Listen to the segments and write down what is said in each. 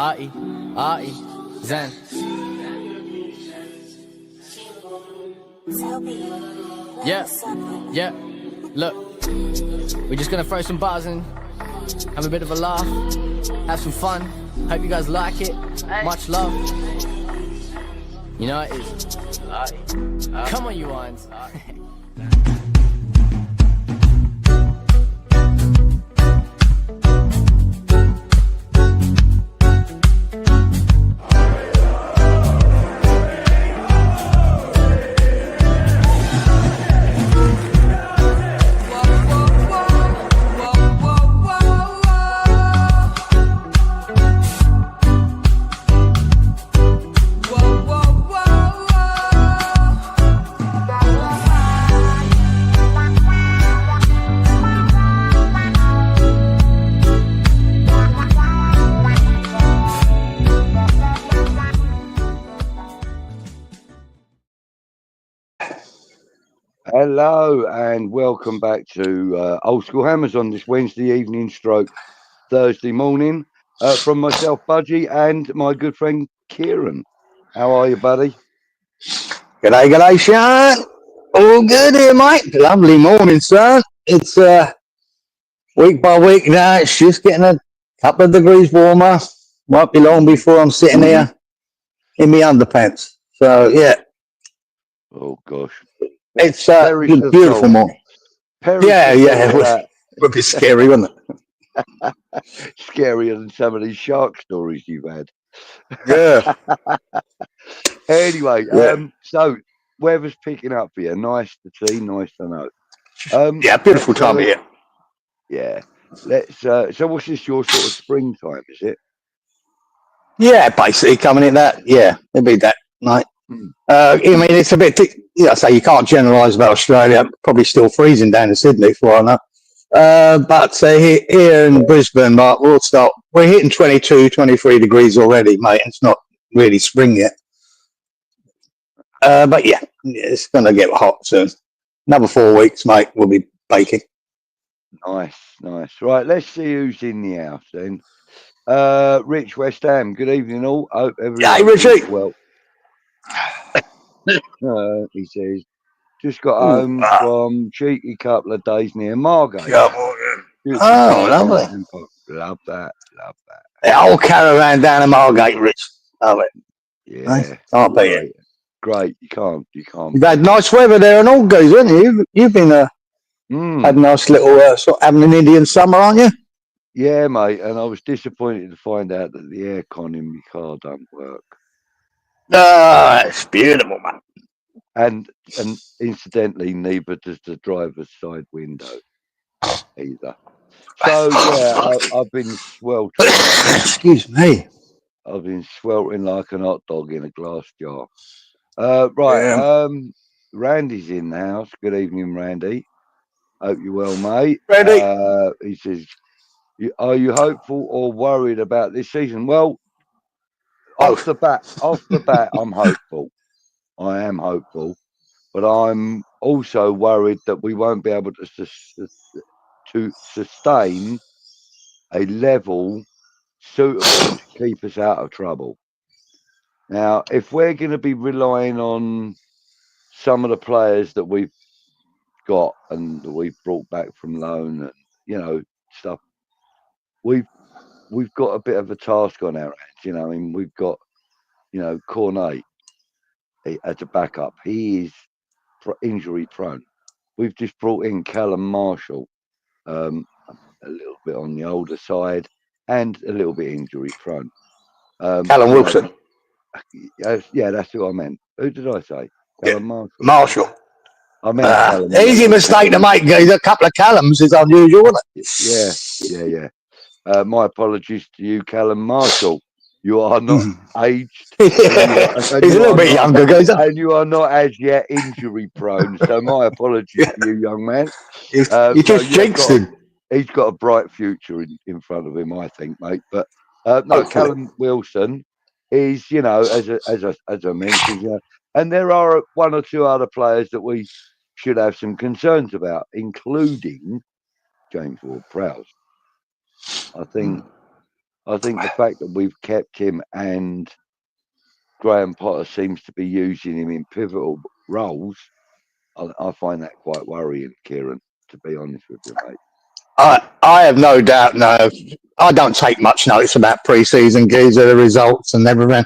Artie, Zen. Yeah. Look, we're just gonna throw some bars in, have a bit of a laugh, have some fun. Hope you guys like it. Much love. You know it is. Come on, you ones. Hello and welcome back to Old School Hammers on this Wednesday evening stroke Thursday morning from myself, Budgie, and my good friend Cieran. How are you, buddy? G'day, Sean. All good here, mate. Lovely morning, son. It's week by week now. It's just getting a couple of degrees warmer. Won't be long before I'm sitting here in my underpants. So, yeah. Oh, gosh. It's beautiful morning. Yeah. It would be scary, wouldn't it? Scarier than some of these shark stories you've had. Yeah. Anyway, so weather's picking up for you. Nice to see, nice to know. Yeah, beautiful time of year. Yeah. Let's. So, what's this? Your sort of springtime, is it? Yeah, basically coming in that. Yeah, it'd be that night. I mean, it's a bit. I say you can't generalise about Australia. Probably still freezing down in Sydney, for all I know. But here in Brisbane, we're hitting 22, 23 degrees already, mate. It's not really spring yet. But yeah, it's going to get hot soon. Another 4 weeks, mate, we'll be baking. Nice. Right, let's see who's in the house then. Rich, West Ham. Good evening, all. Hope everyone's Richie. well. He says, just got home from cheeky couple of days near Margate. Oh, lovely. Love that. The whole caravan down in Margate, Rich. Love it. Yeah. Nice. Can't beat it. Great. You can't. You've had nice weather there in August, haven't you? You've been had a nice little sort of having an Indian summer, aren't you? Yeah, mate. And I was disappointed to find out that the aircon in my car don't work. Oh, it's beautiful, man. And incidentally, neither does the driver's side window either. So yeah, I've been sweltering. Excuse me. I've been sweltering like an hot dog in a glass jar. Right. Randy's in the house. Good evening, Randy. Hope you're well, mate. Randy. He says, "Are you hopeful or worried about this season?" Well, off the bat, I'm hopeful. I am hopeful, but I'm also worried that we won't be able to sustain a level suitable to keep us out of trouble. Now, if we're going to be relying on some of the players that we've got and that we've brought back from loan and stuff, we've got a bit of a task on our hands. I mean, we've got Cornet as a backup. He is injury prone. We've just brought in Callum Marshall, a little bit on the older side and a little bit injury prone. Callum Wilson. Yeah, that's who I meant. Who did I say? Callum Marshall. I meant Callum. Easy mistake to make. A couple of Callums is unusual, isn't it? Yeah. My apologies to you, Callum Marshall. You are not aged. He's a little bit younger, guys. And you are not as yet injury prone. So my apologies to you, young man. You just jinxed him. He's got a bright future in front of him, I think, mate. But Callum Wilson is, as I mentioned, and there are one or two other players that we should have some concerns about, including James Ward-Prowse. I think I think the fact that we've kept him and Graham Potter seems to be using him in pivotal roles, I find that quite worrying, Kieran, to be honest with you, mate. I have no doubt. No, I don't take much notice about pre-season geezer, the results and everything.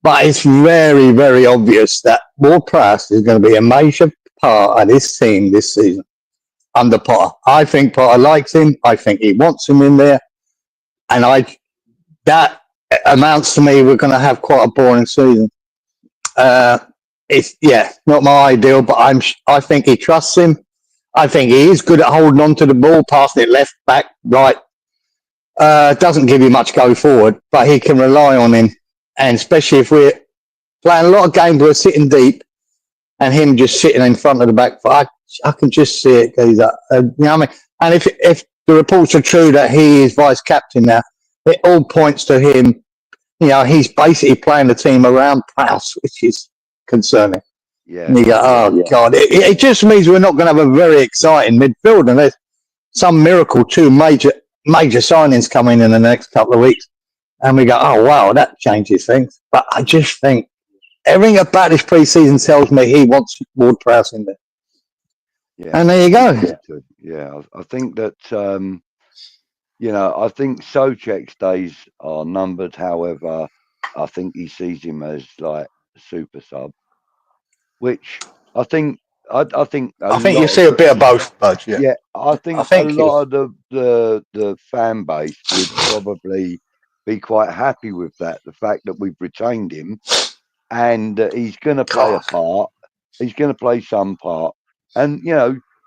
But it's very, very obvious that Ward-Prowse is going to be a major part of this team this season under Potter. I think Potter likes him. I think he wants him in there, and that amounts to me we're going to have quite a boring season. It's not my ideal, but I think he trusts him. I think he is good at holding on to the ball, passing it left, back, right. Doesn't give you much go forward, but he can rely on him. And especially if we're playing a lot of games where we're sitting deep and him just sitting in front of the back, I can just see it. You know what I mean? And if the reports are true that he is vice captain now, it all points to him. You know, he's basically playing the team around Prowse, which is concerning. Yeah. And you go, God, it just means we're not going to have a very exciting midfield unless some miracle, two major signings coming in the next couple of weeks. And we go, oh, wow, that changes things. But I just think everything about this pre-season tells me he wants Ward-Prowse in there. Yeah. And there you go. Yeah, I think that, I think Soucek's days are numbered. However, I think he sees him as like a super sub, which I think you see a bit of both, Budge. Yeah. Yeah, I think a lot of the fan base would probably be quite happy with that. The fact that we've retained him and he's going to play a part. He's going to play some part. And,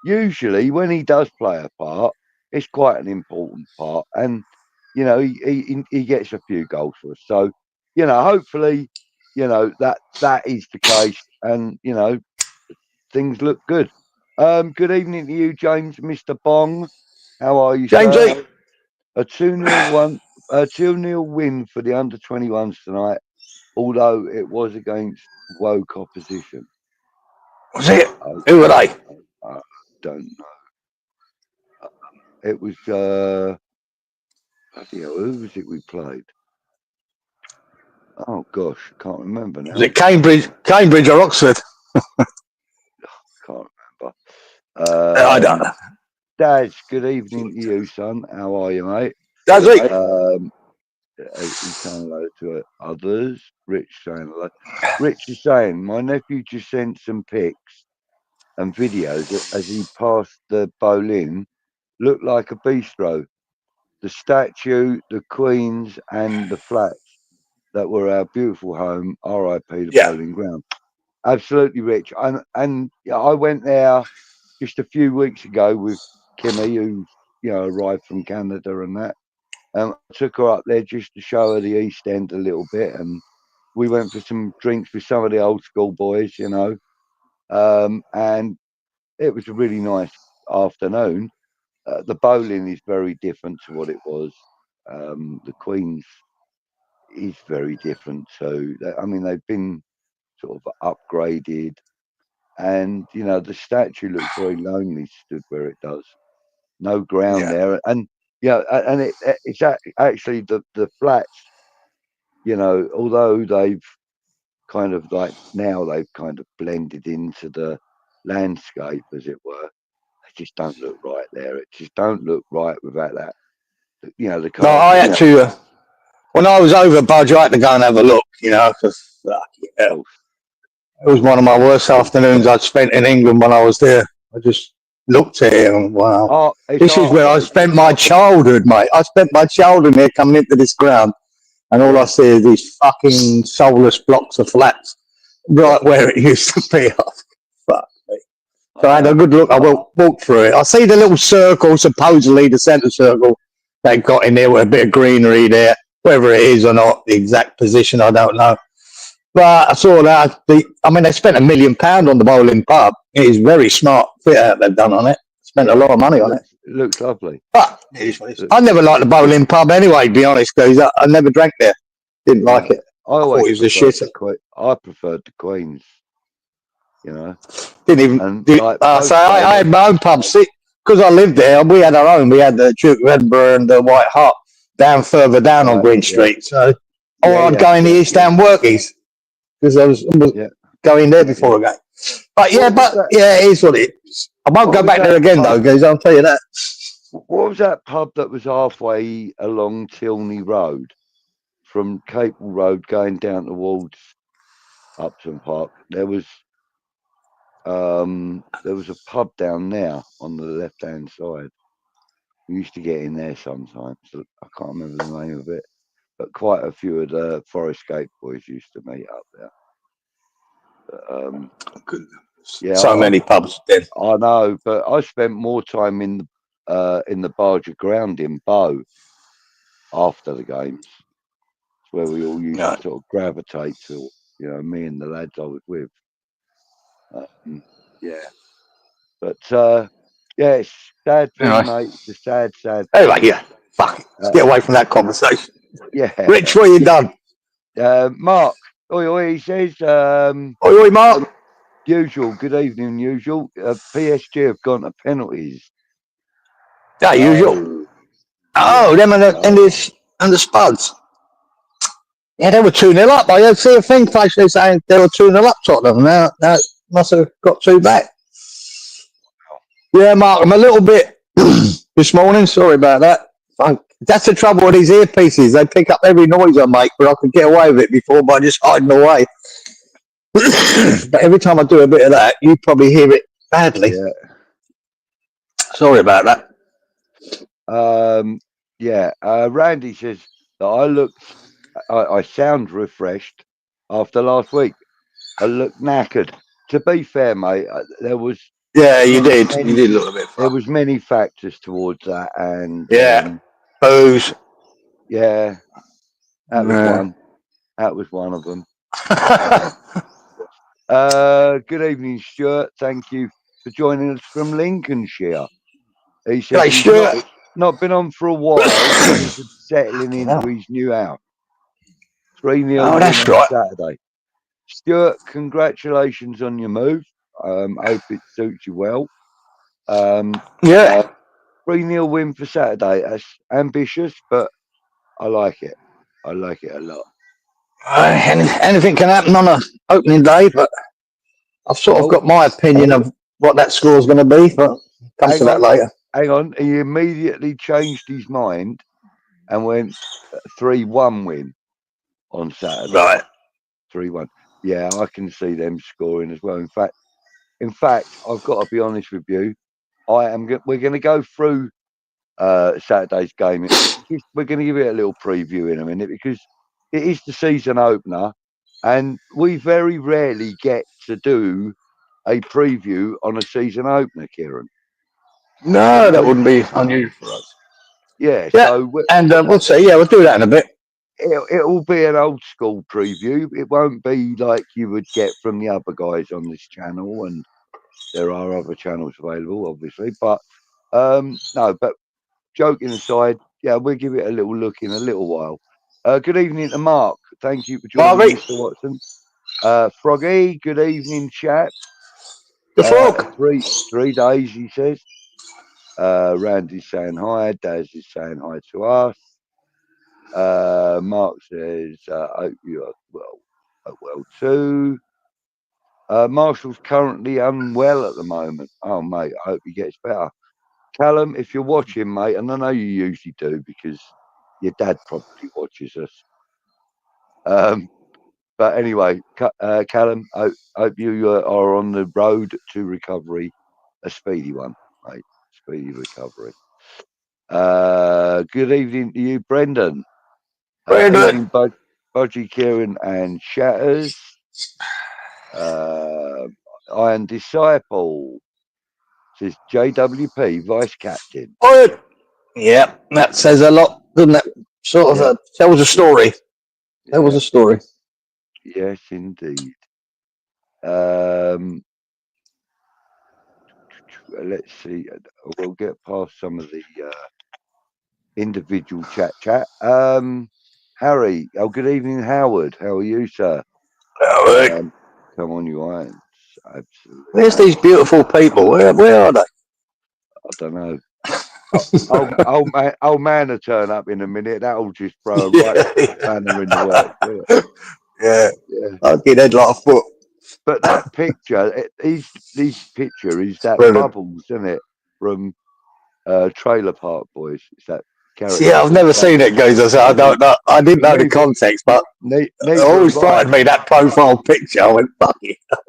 usually when he does play a part, it's quite an important part. And, he gets a few goals for us. So, hopefully, that is the case. And, things look good. Good evening to you, James, Mr. Bong. How are you, James? sir? A 2-0 win for the under-21s tonight, although it was against woke opposition. Was it? Who were they? I don't know. It was who was it we played? Oh gosh, can't remember now. Was it Cambridge or Oxford? Can't remember. I don't know. Daz, good evening to you, son. How are you, mate? That's it. He's saying hello to others. Rich saying hello. Rich is saying, my nephew just sent some pics and videos as he passed the Boleyn. Looked like a bistro. The statue, the Queens, and the flats that were our beautiful home. R.I.P. the Boleyn ground. Absolutely, Rich. And I went there just a few weeks ago with Kimmy, who arrived from Canada and that. I took her up there just to show her the East End a little bit, and we went for some drinks with some of the old school boys, and it was a really nice afternoon. The Boleyn is very different to what it was. The Queen's is very different. So, they've been sort of upgraded, and the statue looks very lonely stood where it does. No ground there, and and it's actually the flats. Although they've kind of they've kind of blended into the landscape, as it were. They just don't look right there. It just don't look right without that. The no, I had to. When I was over Budge, I had to go and have a look. Because it was one of my worst afternoons I'd spent in England when I was there. I just looked at it and wow, this is where I spent my childhood, mate. I spent my childhood here coming into this ground, and all I see is these fucking soulless blocks of flats right where it used to be. Fuck me. So I had a good look. I walked through it. I see the little circle, supposedly the centre circle they've got in there with a bit of greenery there. Whether it is or not, the exact position, I don't know. But I saw that. They spent £1 million on the Boleyn pub. It is very smart fit out they've done on it. Spent a lot of money on it. It looks lovely. But I never liked the Boleyn pub anyway, to be honest, because I never drank there. Didn't like it. I always thought it was a shit. I preferred the Queens. Didn't even. I had my own pub. Because I lived there, we had our own. We had the Duke of Edinburgh and the White Hart. down further down on Green yeah. Street. So, or Yeah, I'd go in the East Down Workies because I was going there before a game. But yeah, it is what it is. I won't go back there again though, guys. I'll tell you that. What was that pub that was halfway along Tilney Road, from Capel Road going down towards Upton Park? There was a pub down there on the left hand side. We used to get in there sometimes. I can't remember the name of it, but quite a few of the Forest Gate boys used to meet up there. Yeah, so many pubs then. I know, but I spent more time in the Barger ground in Bow after the games. It's where we all used to sort of gravitate to, me and the lads I was with. But it's sad thing, mate. It's a sad thing. Anyway, fuck it. Let's get away from that conversation. Yeah. Rich, what you done? Mark, he says, oi, Mark. Usual, good evening, usual. PSG have gone to penalties. Yeah, usual. Oh, them and the Spuds. Yeah, they were 2-0 up. I see a thing basically saying they were 2-0 up Tottenham. Now must have got 2 back. Yeah, Mark, I'm a little bit this morning. Sorry about that. That's the trouble with these earpieces. They pick up every noise I make, but I could get away with it before by just hiding away. But every time I do a bit of that, you probably hear it badly. Yeah. Sorry about that. Randy says that I sound refreshed after last week. I look knackered. To be fair, mate, there was. Yeah, you did. You did look a bit. There was many factors towards that, and booze. Yeah, that was one. That was one of them. Good evening, Stuart. Thank you for joining us from Lincolnshire. He says he's not been on for a while, but he's settling into his new house. 3-0 on Saturday. Stuart, congratulations on your move. Hope it suits you well. 3-0 win for Saturday. That's ambitious, but I like it. I like it a lot. Anything can happen on an opening day, but I've sort of got my opinion of what that score is going to be, but come to that later. Hang on. He immediately changed his mind and went 3-1 win on Saturday. Right. 3-1. Yeah, I can see them scoring as well. In fact, I've got to be honest with you. We're going to go through Saturday's game. We're going to give it a little preview in a minute because it is the season opener, and we very rarely get to do a preview on a season opener, Cieran. No, that wouldn't be unusual for us. Yeah. So we'll see. Yeah, we'll do that in a bit. It will be an old school preview. It won't be like you would get from the other guys on this channel, and there are other channels available, obviously. But no. But joking aside, yeah, we'll give it a little look in a little while. Good evening to Mark. Thank you for joining, Mr. Watson. Froggy, good evening, chap. The frog. 3 days, he says. Randy's saying hi. Daz is saying hi to us. Mark says, hope you are well too. Marshall's currently unwell at the moment. Oh, mate, I hope he gets better. Callum, if you're watching, mate, and I know you usually do because your dad probably watches us. But anyway, Callum, hope you are on the road to recovery, a speedy one, mate. Speedy recovery. Good evening to you, Brendan. Evening, Budgie Cieran and Shatters. Iron Disciple says JWP Vice Captain. Yeah, that says a lot, doesn't it? Sort of tells a story. That was a story. Yes, indeed. Let's see. We'll get past some of the individual chat. Harry, good evening, Howard. How are you, sir? Howard. Come on, you irons. Absolutely. Where's these beautiful people? Where are they? I don't know. Old man will turn up in a minute. That'll just throw a right banner in the works. Yeah. Yeah. Fucking head like a foot. But that picture, this picture is that Brilliant. Bubbles, isn't it? From Trailer Park Boys. It's that character. Yeah, I've never seen it, guys. I don't know. I didn't know the context, but it always frightened me, that profile picture. I went, fuck it. But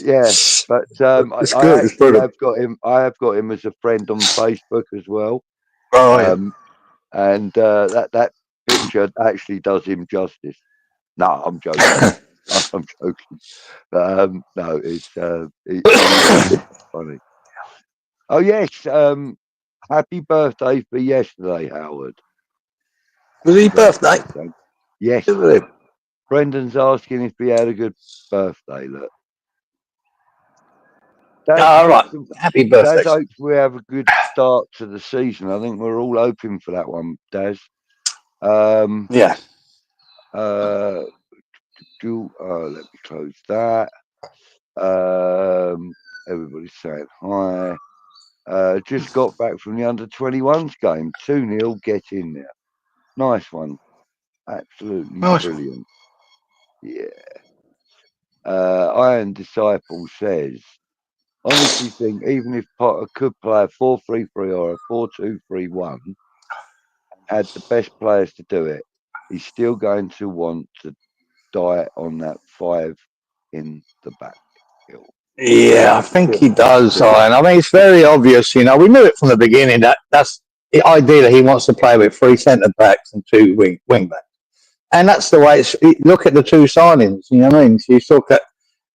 yeah, but It's I good. It's actually brilliant. have got him. I have got him as a friend on Facebook as well. Oh, yeah. And that picture actually does him justice. No, I'm joking. I'm joking. But no, it's funny. Oh yes, happy birthday for yesterday, Howard. Was his birthday? Yes. Isn't it? Brendan's asking if he had a good birthday. Look. All right. Happy birthday. Daz hopes we have a good start to the season. I think we're all hoping for that one, Daz. Yeah. Let me close that. Everybody's saying hi. Just got back from the under-21s game. 2-0, get in there. Nice one. Absolutely brilliant. Yeah. Iron Disciple says, honestly think even if Potter could play a 4-3-3 or a 4-2-3-1, had the best players to do it, he's still going to want to die on that 5 in the back. Yeah, I think he does, Iron. I mean, it's very obvious, you know. We knew it from the beginning that's the idea that he wants to play with 3 centre backs and 2 wing backs. And that's the way it's. Look at the 2 signings, you know what I mean? So you look at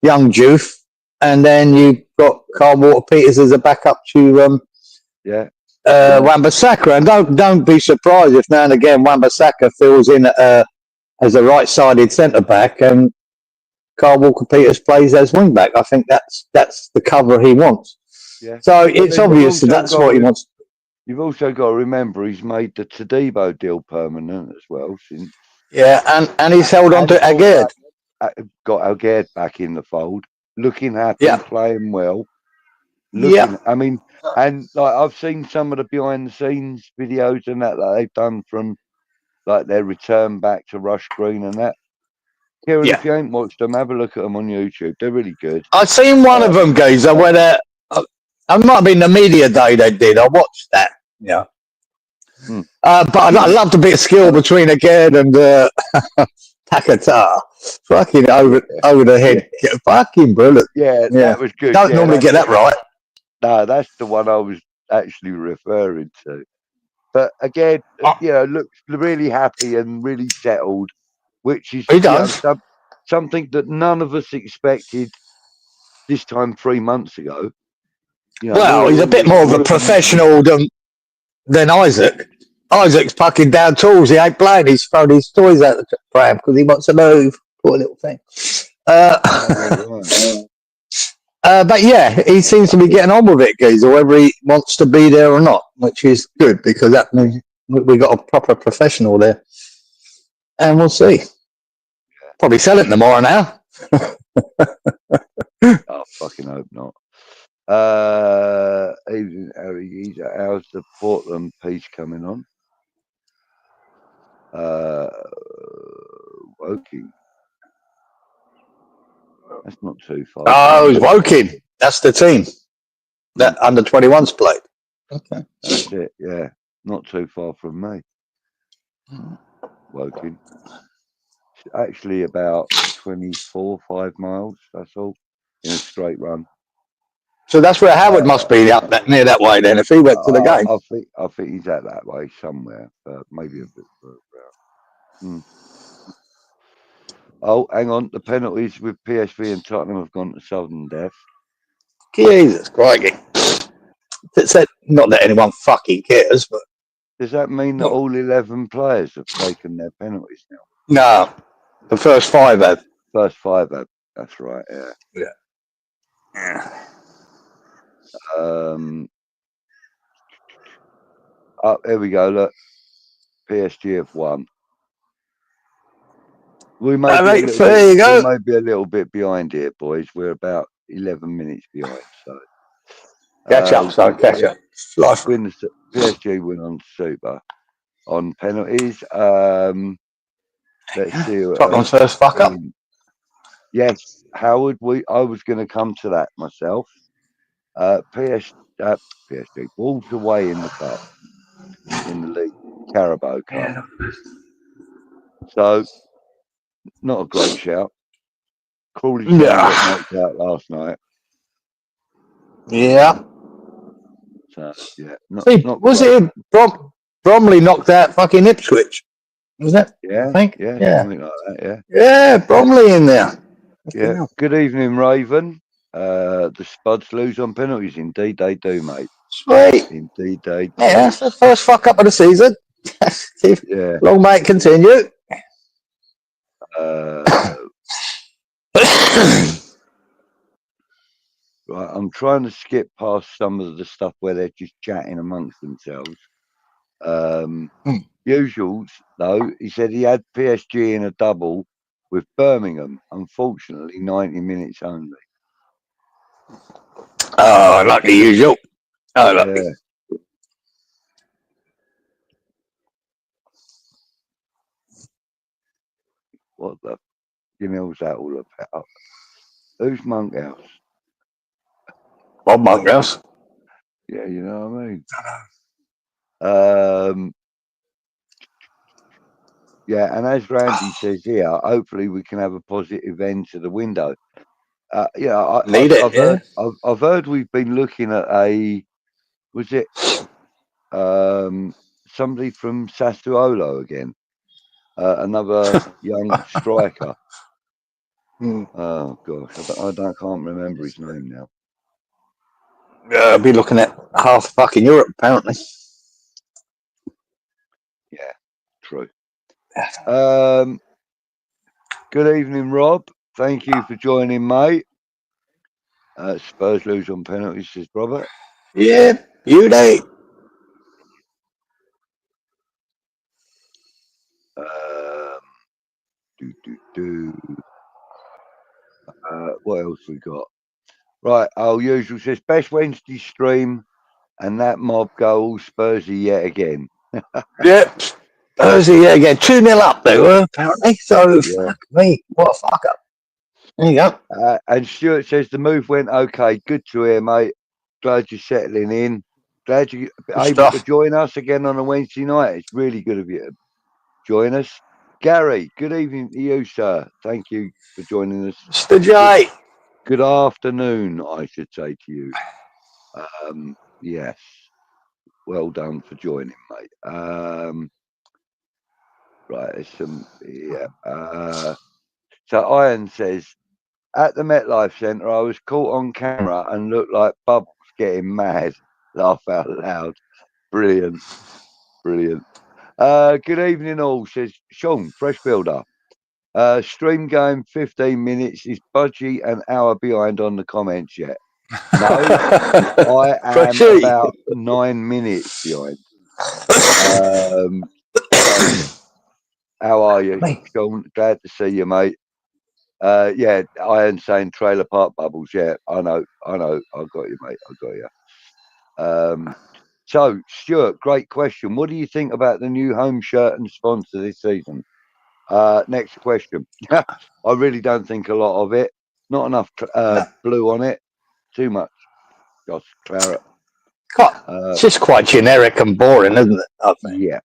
young Juve, and then you've got Carl Walker-Peters as a backup to Wan-Bissaka. And don't be surprised if now and again Wan-Bissaka fills in as a right-sided centre back and Carl Walker-Peters plays as wing back. I think that's the cover he wants. Yeah. So it's obvious that's what he wants. You've also got to remember he's made the Todibo deal permanent as well. And he's held on to Aguerd. Got Aguerd back in the fold, looking happy, playing well. I mean, and like I've seen some of the behind-the-scenes videos and that they've done from like their return back to Rush Green and that. Kieran, if you ain't watched them, have a look at them on YouTube. They're really good. I've seen one of them, guys. I went it might have been the media day they did. I watched that. Yeah. But I loved a bit of skill between Aguerd and Takata. Fucking over the head. Yeah. Fucking brilliant. Yeah, that was good. Don't normally get that right. No, that's the one I was actually referring to. But again, looks really happy and really settled, which is something that none of us expected this time 3 months ago. Well, he's a bit more of a professional than Isaac. Isaac's fucking down tools. He ain't playing. He's thrown his toys out the pram because he wants to move. Poor little thing. But yeah, he seems to be getting on with it, guys, or whether he wants to be there or not, which is good because that means we got a proper professional there. And we'll see. Probably sell it tomorrow now. I fucking hope not. How's the Portland piece coming on? Woking. That's not too far. Oh, it's Woking. That's the team that under 21s played. Okay. That's it, yeah. Not too far from me. Woking. It's actually about 5 miles, that's all, in a straight run. So that's where Howard must be up near that way then, if he went to the game. I think he's out that way somewhere, maybe a bit further out. Oh, hang on. The penalties with PSV and Tottenham have gone to sudden death. Jesus Christ. Not that anyone fucking cares, but... Does that mean that all 11 players have taken their penalties now? No. The first 5 have. First 5 have. That's right, yeah. Here we go, look. PSG have won. We may be a little bit behind here, boys. We're about 11 minutes behind. So Catch up, so catch up. Life. PSG win on Super on penalties. Let's see. Tottenham's first fuck up. Yes, Howard. I was going to come to that myself. PSG Wolves away in the cup, in the league, Carabao Cup. So, not a great shout. Crawley Town got knocked out last night. Yeah. So, yeah. Was it Bromley knocked out fucking Ipswich? Was that? Yeah. I think. Yeah. Something like that. Yeah. Yeah, Bromley in there. Yeah. Good evening, Raven. The Spuds lose on penalties. Indeed, they do, mate. Sweet. Indeed, they do. Yeah, that's the first fuck up of the season. Yeah. Long may it continue. Right, I'm trying to skip past some of the stuff where they're just chatting amongst themselves. Usuals, though, he said he had PSG in a double with Birmingham. Unfortunately, 90 minutes only. Oh, like the usual. Oh, lucky. Yeah. What the hell's that all about? Who's Monkhouse? Bob Monkhouse. Yeah, you know what I mean? Yeah, and as Randy says here, hopefully we can have a positive end to the window. Yeah, I've heard we've been looking at was it somebody from Sassuolo again? Another young striker. Oh gosh, I can't remember his name now. I'll be looking at half fucking Europe, apparently. Yeah, true. Good evening, Rob. Thank you for joining, mate. Spurs lose on penalties, says Robert. Yeah, beauty. What else we got? Right, usual says best Wednesday stream, and that mob go all Spursy yet again. Yep. Spursy yet again. 2-0 up they were, apparently. So, fuck me. What a fuck up. There you go. And Stuart says the move went okay. Good to hear, mate. Glad you're settling in. Glad you're able to join us again on a Wednesday night. It's really good of you to join us. Gary, good evening to you, sir. Thank you for joining us. Mr. J. Good afternoon, I should say to you. Yes. Well done for joining, mate. Right, there's some. Yeah. So Iron says, at the MetLife Centre, I was caught on camera and looked like Bubbles getting mad. Laugh out loud. Brilliant. Brilliant. Good evening, all, says Sean, Fresh Builder. Stream going 15 minutes. Is Budgie an hour behind on the comments yet? No, I am about 9 minutes behind. How are you, Sean? Glad to see you, mate. Yeah, Iron saying Trailer Park Bubbles. Yeah, I know. I got you, mate. I got you. So, Stuart, great question. What do you think about the new home shirt and sponsor this season? Next question. I really don't think a lot of it. Not enough blue on it. Too much. Just claret. It's just quite generic and boring, isn't it? I think. Yeah.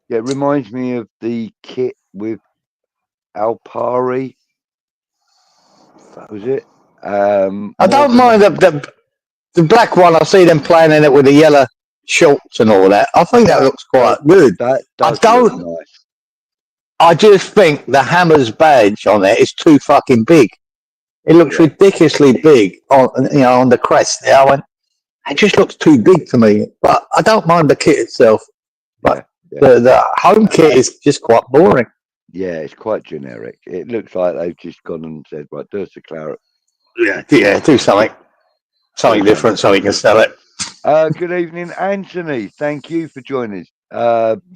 Yeah, it reminds me of the kit with Alpari. That was it. I don't mind the black one. I see them playing in it with the yellow shorts and all that. I think that looks quite good. That does look nice. I just think the Hammers badge on it is too fucking big. It looks ridiculously big on the crest there. It just looks too big to me. But I don't mind the kit itself. But the home kit is just quite boring. Yeah, it's quite generic. It looks like they've just gone and said, right, do us a claret. Yeah, do something. Something different so we can sell it. Good evening, Anthony. Thank you for joining us.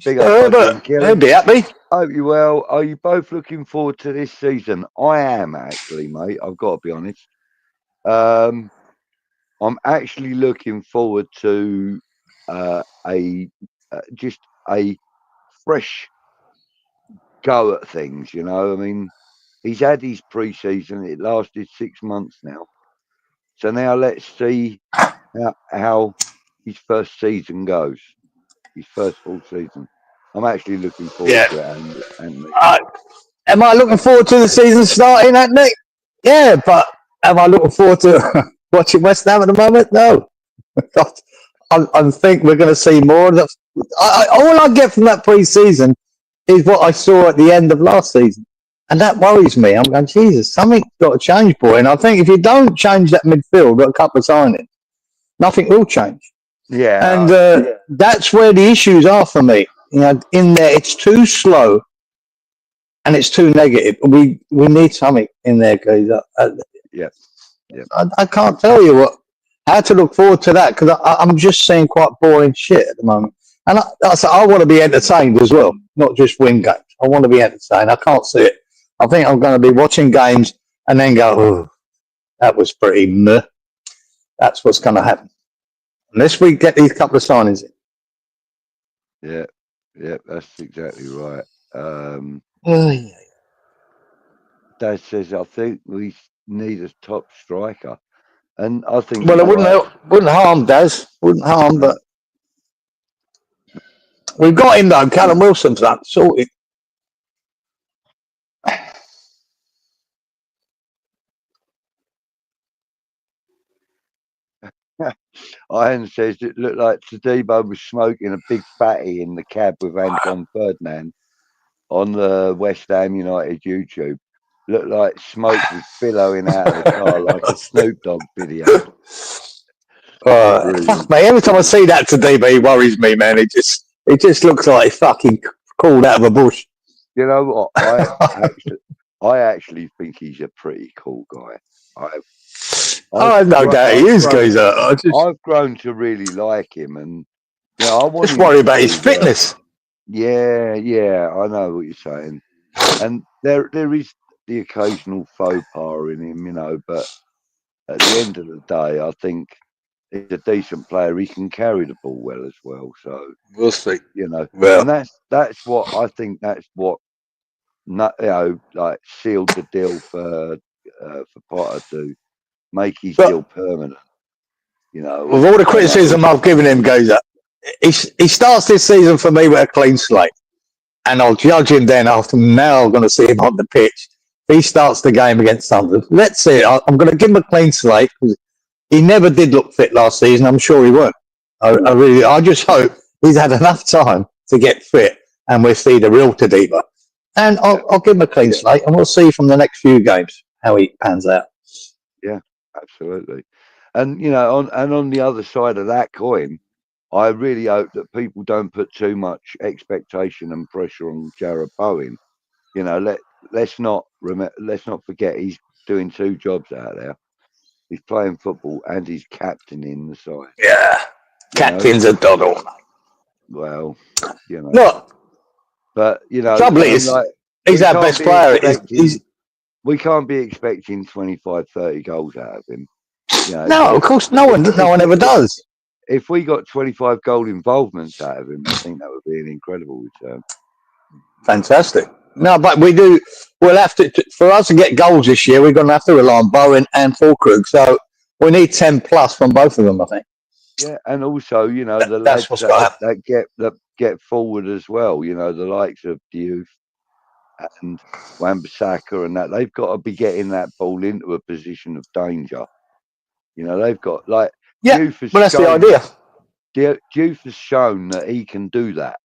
Big up, I'll be happy. Hope you're well. Are you both looking forward to this season? I am, actually, mate. I've got to be honest. I'm actually looking forward to just a fresh go at things. You know, I mean, he's had his pre-season. It lasted 6 months now. So now let's see how his first season goes. His first full season. I'm actually looking forward Yeah. to it, Anthony. Am I looking forward to the season starting, Anthony? Yeah, but am I looking forward to watching West Ham at the moment? No. I think we're going to see more of that. All I get from that pre-season is what I saw at the end of last season. And that worries me. I'm going, Jesus, something's got to change, boy. And I think if you don't change that midfield, got a couple of signings, nothing will change. Yeah. And that's where the issues are for me. You know, in there, it's too slow and it's too negative. We need something in there, guys. Yeah. I can't tell you how to look forward to that because I'm just seeing quite boring shit at the moment. And I want to be entertained as well, not just win games. I want to be entertained. I can't see it. I think I'm going to be watching games and then go, oh, that was pretty meh. That's what's going to happen. Unless we get these couple of signings in. Yeah, that's exactly right. Yeah. Dad says, I think we need a top striker. And I think. Well, it wouldn't harm, Daz. Wouldn't harm, but we've got him though. Callum Wilson's that sorted. Ian says it looked like Tadibo was smoking a big fatty in the cab with Anton Ferdinand on the West Ham United YouTube. Looked like smoke was billowing out of the car like a Snoop Dogg video. Fuck me! Every time I see that Tadibo, he worries me, man. It just looks like he fucking crawled out of a bush. You know what? I actually think he's a pretty cool guy. I've no doubt he is, guys. I've grown to really like him, and I want just worry about his fitness. Yeah, I know what you're saying, and there is the occasional faux pas in him, but at the end of the day, I think he's a decent player. He can carry the ball well as well. So we'll see. And that's what I think. That's what like sealed the deal for Potter to make his deal permanent. With all the criticism I've given him, goes up. He starts this season for me with a clean slate, and I'll judge him then after. Now I'm going to see him on the pitch. If he starts the game against Sunderland, let's see. I'm going to give him a clean slate because he never did look fit last season. I'm sure he won't. I just hope he's had enough time to get fit, and we'll see the real Tadibo. And I'll give him a clean slate, and we'll see from the next few games how he pans out. Yeah, absolutely. And on the other side of that coin, I really hope that people don't put too much expectation and pressure on Jarrod Bowen. Let's not forget he's doing two jobs out there. He's playing football and he's captaining the side. Yeah, captain's a doddle. Well, look, but trouble is, he's our best player. We can't be expecting 25, 30 goals out of him. No, of course, no one ever does. If we got 25 goal involvements out of him, I think that would be an incredible return. Fantastic. No, but we'll have to, for us to get goals this year, we're going to have to rely on Bowen and Fulkrug. So we need 10 plus from both of them, I think. Yeah, and also, the lads that get forward as well, the likes of Diouf and Wan-Bissaka and that, they've got to be getting that ball into a position of danger. They've got that's the idea. Diouf has shown that he can do that.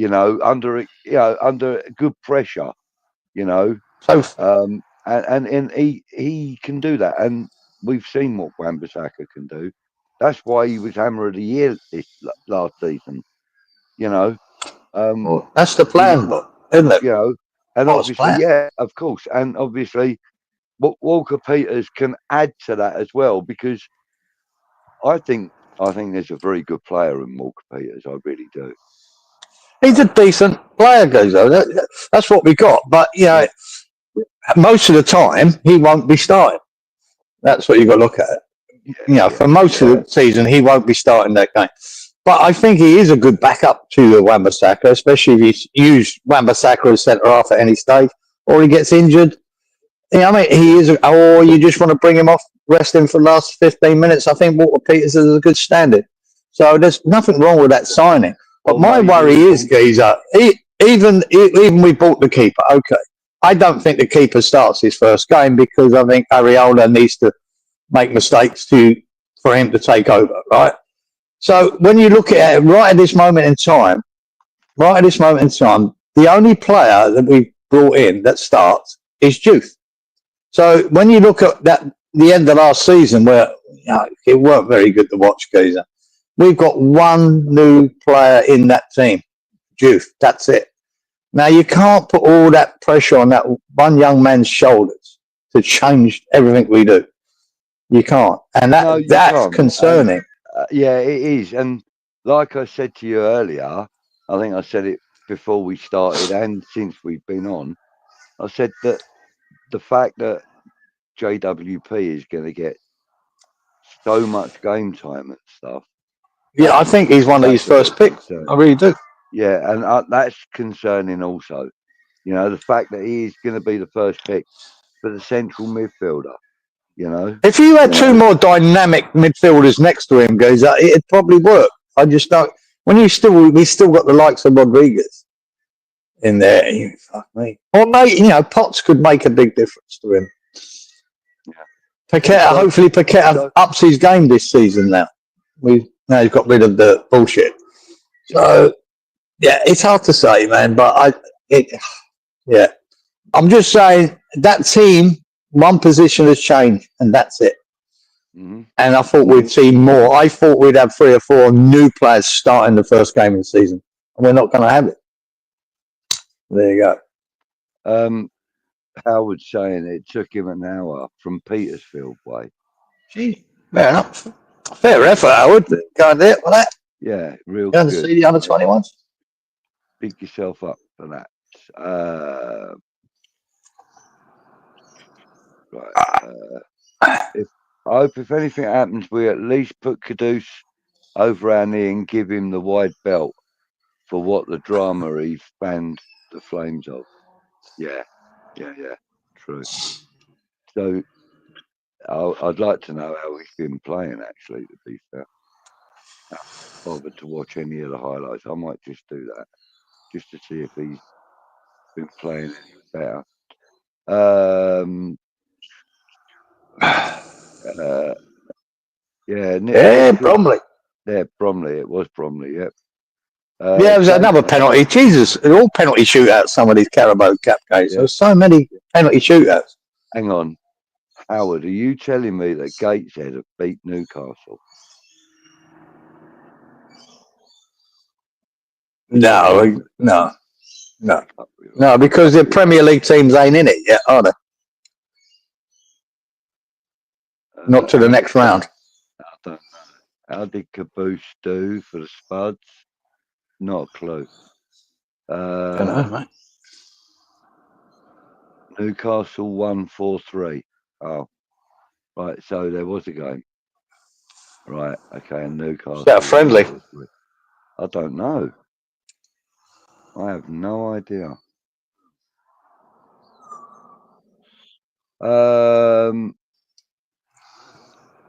Under good pressure. So and he can do that, and we've seen what Wan-Bissaka can do. That's why he was Hammer of the Year this last season. Well, that's the plan, isn't it? And obviously, of course, and obviously, Walker Peters can add to that as well, because I think there's a very good player in Walker Peters. I really do. He's a decent player, Gozo. That's what we got. But most of the time he won't be starting. That's what you've got to look at. For most of the season, he won't be starting that game. But I think he is a good backup to Wan-Bissaka, especially if you use Wan-Bissaka as centre half at any stage, or he gets injured. I mean, he is, or you just want to bring him off, rest him for the last 15 minutes. I think Walker Peters is a good standard. So there's nothing wrong with that signing. But my worry is, Geezer, even we bought the keeper, okay. I don't think the keeper starts his first game because I think Areola needs to make mistakes for him to take over, right? So when you look at it right at this moment in time, the only player that we brought in that starts is Juice. So when you look at the end of last season, where it weren't very good to watch, Geezer, we've got one new player in that team, Juice. That's it. Now you can't put all that pressure on that one young man's shoulders to change everything we do. You can't, and that's concerning. Yeah, it is. And like I said to you earlier, I think I said it before we started and since we've been on, I said that the fact that JWP is going to get so much game time and stuff. Yeah, I think he's one of his first picks. I really do. Yeah, and that's concerning also. The fact that he is going to be the first pick for the central midfielder. If you had two more dynamic midfielders next to him, Geezer, it'd probably work. I just don't. When we still got the likes of Rodriguez in there, fuck me. Or Potts could make a big difference to him. Paqueta, hopefully Paqueta ups his game this season now. Now he's got rid of the bullshit. So yeah, it's hard to say, man. But I'm just saying that team. One position has changed, and that's it. Mm-hmm. And I thought we'd see more. I thought we'd have 3 or 4 new players starting the first game of the season, and we're not going to have it. There you go. Howard's saying it took him an hour from Petersfield way. Gee, fair enough. Fair effort, Howard. Going there for that. Yeah, real good. To see the under 21s. Pick yourself up for that. Right. I hope if anything happens, we at least put Caduce over our knee and give him the wide belt for what the drama he fanned the flames of. Yeah. True. So I'd like to know how he's been playing, actually, to be fair. I haven't bothered to watch any of the highlights. I might just do that, just to see if he's been playing any better. Bromley. Yeah, Bromley. It was Bromley. Yep. It was another penalty. Jesus, they're all penalty shootouts. Some of these Carabao Cup games. Yeah. There's so many penalty shootouts. Hang on, Howard. Are you telling me that Gateshead have beat Newcastle? No, because the Premier League teams ain't in it yet, are they? Not to the next round. I don't know. How did Caboose do for the Spuds? Not a clue. I don't know, mate. Newcastle won 4-3. Oh, right. So there was a game. Right. Okay. And Newcastle. Is that friendly? 4-3. I don't know. I have no idea.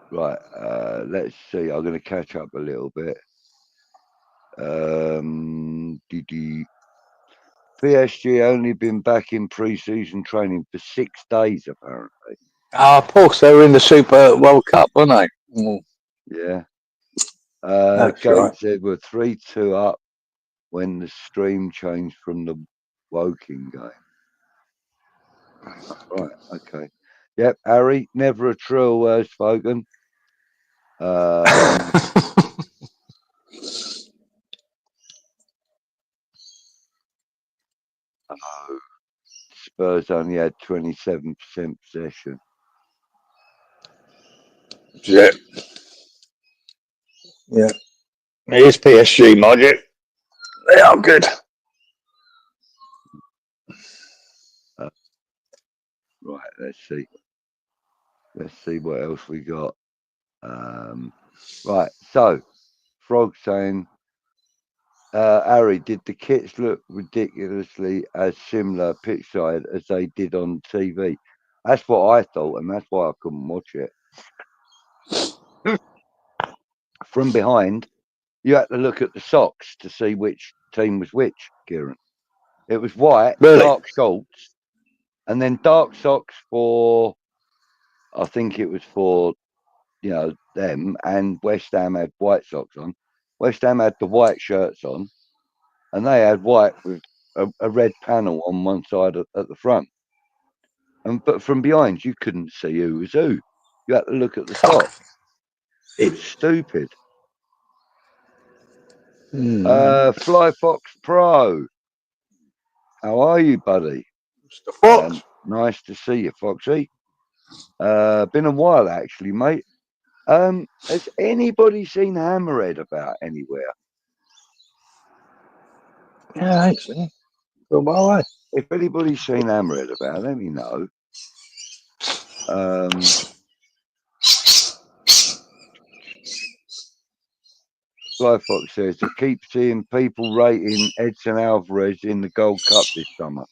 Right. Let's see. I'm going to catch up a little bit. PSG only been back in pre-season training for 6 days, apparently. Of course, they were in the Super World Cup, weren't they? Mm. Yeah. That's Gates right. said we're 3-2 up when the stream changed from the Woking game. Right. Okay. Yep. Harry, never a truer word spoken. Spurs only had 27% possession. Yeah. Yeah. It is PSG, Magic. They are good. Right, let's see. Let's see what else we got. Right. So, Frog saying, Harry, did the kits look ridiculously as similar pitch side as they did on TV? That's what I thought, and that's why I couldn't watch it. From behind, you had to look at the socks to see which team was which, Kieran. It was white, Really? dark shorts, and then dark socks for, I think it was for, them, and West Ham had white socks on. West Ham had the white shirts on, and they had white with a red panel on one side at the front. But from behind, you couldn't see who was who. You had to look at the socks. It's stupid. Fly Fox Pro. How are you, buddy? Mr. Fox. Nice to see you, Foxy. Been a while, actually, mate. Has anybody seen Hammerhead about anywhere? Yeah, actually. Go my way. If anybody's seen Hammerhead about, let me know. Fly Fox says, I keep seeing people rating Edson Alvarez in the Gold Cup this summer.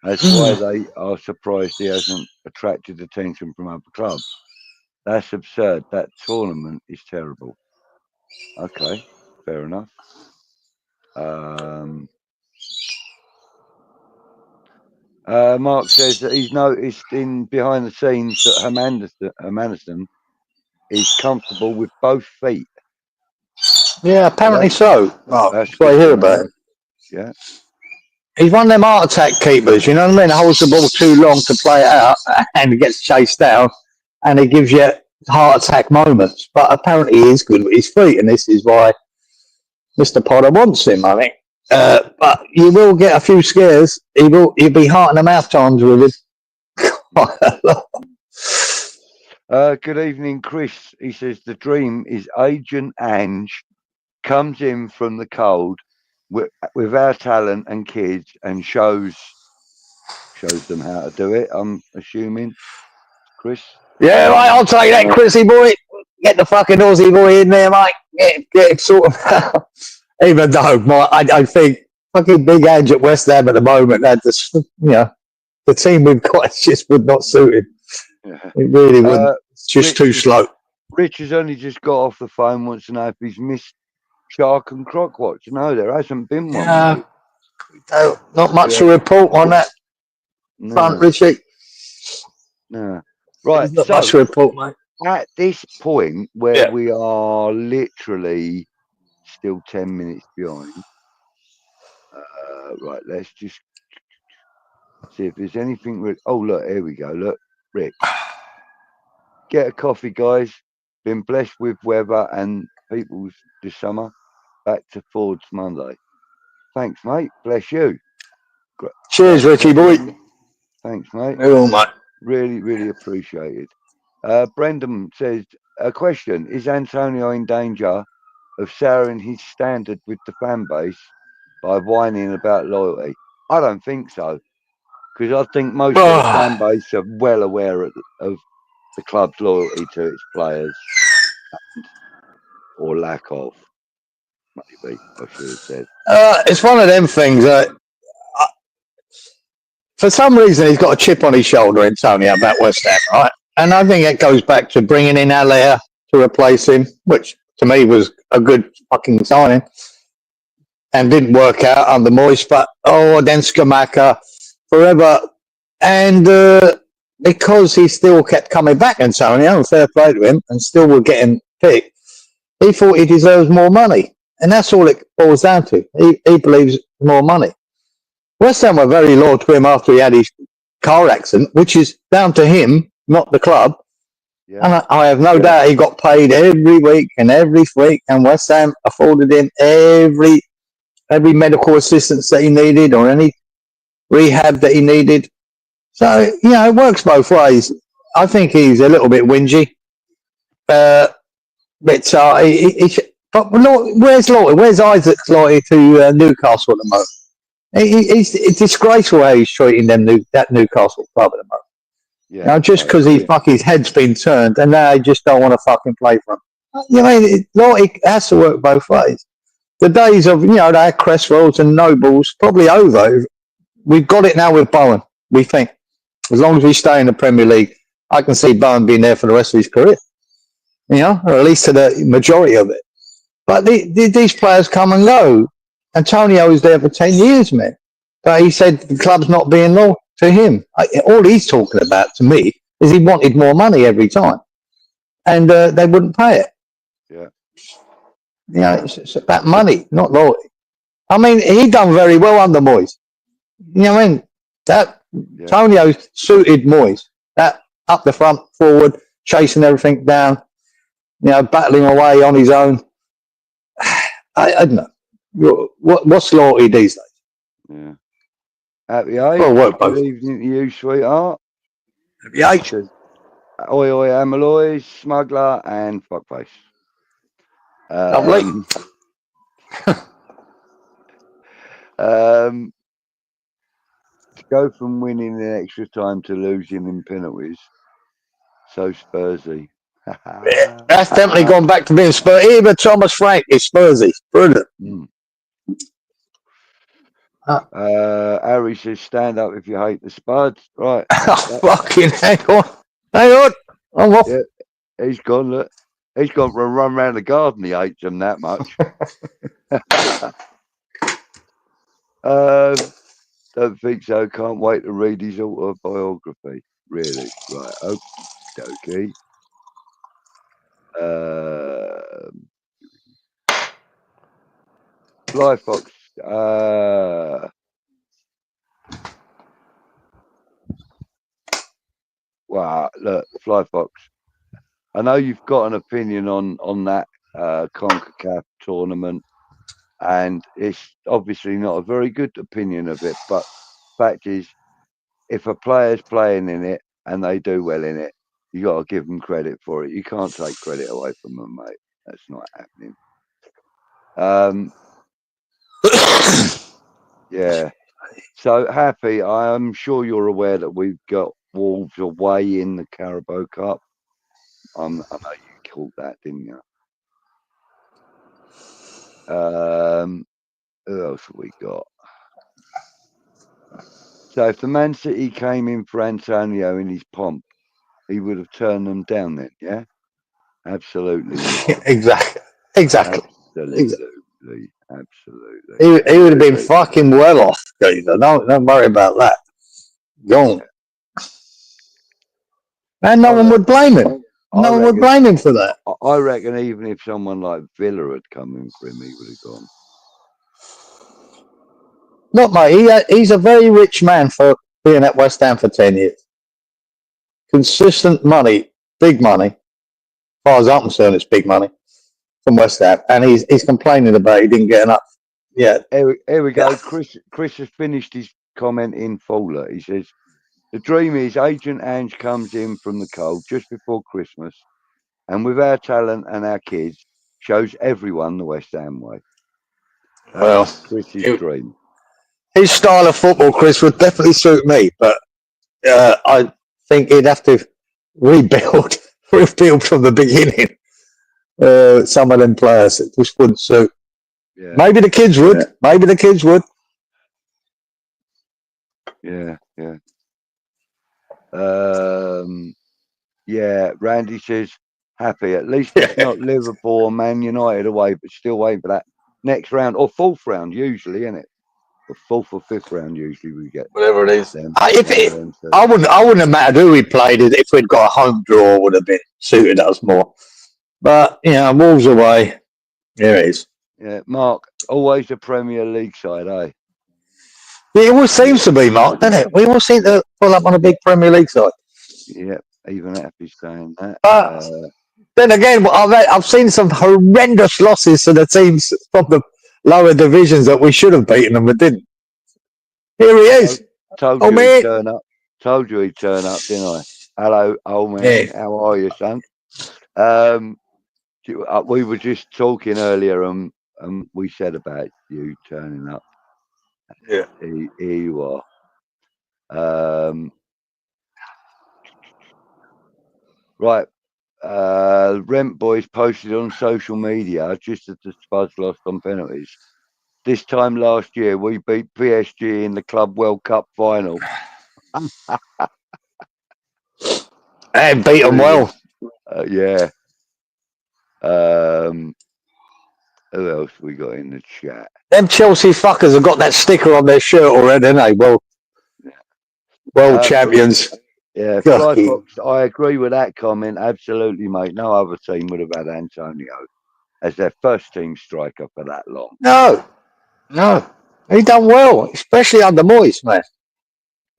That's why they are surprised he hasn't attracted attention from other clubs. That's absurd. That tournament is terrible. Okay, fair enough. Mark says that he's noticed in behind the scenes that Hermanson is comfortable with both feet. Yeah, apparently so. That's what I hear about it. Yeah. He's one of them heart attack keepers, you know what I mean? Holds the ball too long to play it out and he gets chased down and it gives you heart attack moments. But apparently he is good with his feet, and this is why Mr. Potter wants him, I think. But you will get a few scares. He'll be heart in the mouth times with it. Good evening, Chris. He says the dream is Agent Ange comes in from the cold with our talent and kids and shows them how to do it. I'm assuming, Chris. Yeah, right. I'll take that, Chrissy boy. Get the fucking Aussie boy in there, mate. Get him sort of. Even though I think fucking Big Ange at West Ham at the moment, the team we've got just would not suit him. Yeah. It really wouldn't. It's just too slow. Rich has only just got off the phone. Wants to know if he's missed Shark and Croc Watch. No, there hasn't been one. No, not much to report on that front, Richie. No. Right. Not much to report, mate. At this point where we are literally still 10 minutes behind. Right, let's just see if there's anything. Oh, look, here we go. Look, Rick. Get a coffee, guys. Been blessed with weather and people this summer. Back to Ford's Monday. Thanks, mate. Bless you. Great. Cheers, Richie boy. Thanks, mate. Oh, mate. Really, really appreciated. Brendan says, a question. Is Antonio in danger of souring his standard with the fan base by whining about loyalty? I don't think so. Because I think most of the fan base are well aware of the club's loyalty to its players. Or lack of. Maybe, I should have said. It's one of them things that for some reason he's got a chip on his shoulder, Antonio, about West Ham, right? And I think it goes back to bringing in Allaire to replace him, which to me was a good fucking signing, and didn't work out under Moyes. But then Skamaka forever, and because he still kept coming back, Antonio, and fair play to him, and still were getting picked, he thought he deserves more money, and that's all it boils down to. He believes more money. West Ham were very loyal to him after he had his car accident, which is down to him, not the club. Yeah. And I have no doubt he got paid every week, and West Ham afforded him every medical assistance that he needed or any rehab that he needed. So, it works both ways. I think he's a little bit whingy. But where's Lottie? Where's Isaac's Lottie to Newcastle at the moment? It's disgraceful how he's treating that Newcastle club at the moment. You know, just because his head's been turned, and now they just don't want to fucking play for him. You know, it has to work both ways. The days of, you know, our Cresswells and Nobles probably over. We've got it now with Bowen. We think as long as we stay in the Premier League, I can see Bowen being there for the rest of his career. You know, or at least to the majority of it. But these players come and go. Antonio was there for 10 years, man. But he said the club's not being loyal to him. All he's talking about to me is he wanted more money every time. And they wouldn't pay it. Yeah. You know, it's about money, not loyalty. I mean, he done very well under Moyes. You know what I mean? That Antonio suited Moyes. That up the front, forward, chasing everything down, you know, battling away on his own. I don't know. What's loyalty these days? Yeah. Happy eight. Well, Good evening to you, sweetheart. Happy eight. Oi, oi, Amaloy, smuggler, and fuckface. Lovely. To go from winning in extra time to losing in penalties, so Spursy. That's definitely gone back to being Spurs. Even Thomas Frank is Spursy. Brilliant. Harry says, stand up if you hate the Spuds. Right. Fucking hang on. Hang on. I'm off. Yeah, he's gone, look. He's gone for a run around the garden. He hates them that much. Don't think so. Can't wait to read his autobiography. Really? Right. Okay. Fly Fox. Wow. Look, Fly Fox. I know you've got an opinion on that CONCACAF tournament, and it's obviously not a very good opinion of it. But fact is, if a player's playing in it and they do well in it, you got to give them credit for it. You can't take credit away from them, mate. That's not happening. Yeah. So Happy, I'm sure you're aware that we've got Wolves away in the Carabao Cup. I know you called that, didn't you? Who else have we got? So if the Man City came in for Antonio in his pomp, he would have turned them down then, yeah? Absolutely not. Exactly. Absolutely. He would have been fucking well off, geezer. Don't worry about that. Gone. And no one would blame him. No one would blame him for that. I reckon even if someone like Villa had come in for him, he would have gone. Look, mate, he's a very rich man for being at West Ham for 10 years. Consistent money, big money. As far as I'm concerned, it's big money from West Ham. And he's complaining about he didn't get enough. Yeah. Here we go. Chris has finished his comment in fuller. He says, the dream is Agent Ange comes in from the cold just before Christmas, and with our talent and our kids, shows everyone the West Ham way. That's Chris's dream. His style of football, Chris, would definitely suit me, but I think he'd have to rebuild from the beginning. Some of them players, it just wouldn't suit. Yeah. Maybe the kids would. Yeah. Maybe the kids would. Yeah. Yeah, Randy says, Happy. At least it's not Liverpool or Man United away, but still waiting for that next round or fourth round, usually, isn't it? The fourth or fifth round, usually we get whatever it is. I wouldn't have mattered who we played. If we'd got a home draw, would have been suited us more. But Wolves away. Here it is. Yeah, Mark, always the Premier League side, eh? Yeah, it always seems to be, Mark, doesn't it? We all seem to pull up on a big Premier League side. Yeah, even Happy's saying that. Then again, I've seen some horrendous losses to the teams from the lower divisions that we should have beaten them but didn't. Here he is. Told you he'd turn up. Told you he'd turn up, didn't I? Hello, old man. Yeah. How are you, son? We were just talking earlier, and we said about you turning up. Yeah. Here you are. Right. Rent Boys posted on social media just as the Spuds lost on penalties. This time last year, we beat PSG in the Club World Cup final. And beat them well. Yeah. Who else we got in the chat? Them Chelsea fuckers have got that sticker on their shirt already, haven't they? World champions. Yeah, Flyfox, I agree with that comment. Absolutely, mate. No other team would have had Antonio as their first team striker for that long. No. He done well, especially under Moyes, man.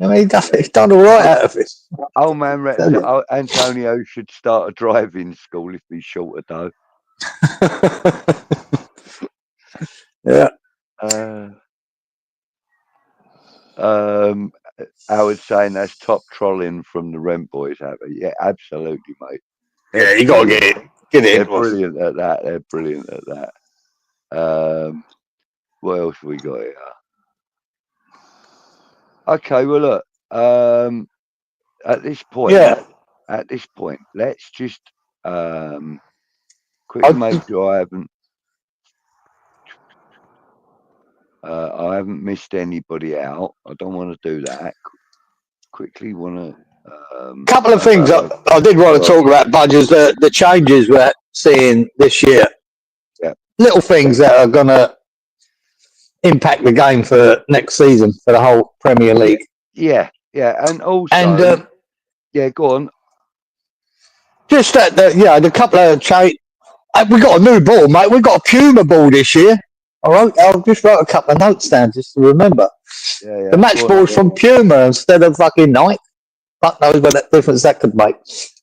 I mean, he's done all right out of it. Old man reckons Antonio should start a driving school if he's shorter, though. Yeah. Howard saying that's top trolling from the Rent Boys, Happy. Yeah, absolutely, mate. Yeah, you got to get it. They're brilliant at that. They're brilliant at that. What else we got here? Okay, well, look. At this point, let's just quickly make sure I haven't missed anybody out. I don't want to do that. Quickly want to. Couple of things I did want to talk about, Budges. The changes we're seeing this year. Yeah. Little things that are going to impact the game for next season for the whole Premier League. Yeah, and also, go on. Just that, the couple of change. We got a new ball, mate. We got a Puma ball this year. All right, I'll just write a couple of notes down just to remember. The match ball's from Puma instead of fucking Nike. Fuck knows what that difference that could make.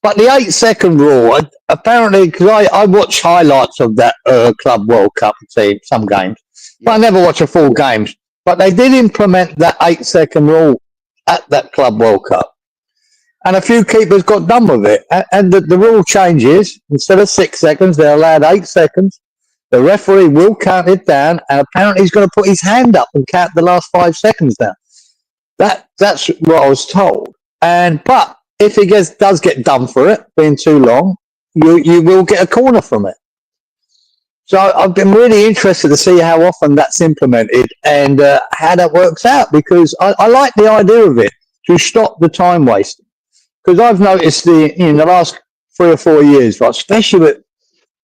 But the 8-second rule, apparently, because I watch highlights of that Club World Cup team, some games, but I never watch a full games. But they did implement that 8-second rule at that Club World Cup. And a few keepers got done with it. And the rule changes. Instead of 6 seconds, they're allowed 8 seconds. The referee will count it down, and apparently he's going to put his hand up and count the last 5 seconds down. That's what I was told. But if he does get done for it, being too long, you will get a corner from it. So I've been really interested to see how often that's implemented and how that works out, because I like the idea of it to stop the time wasting. Because I've noticed in the last 3 or 4 years, right, especially with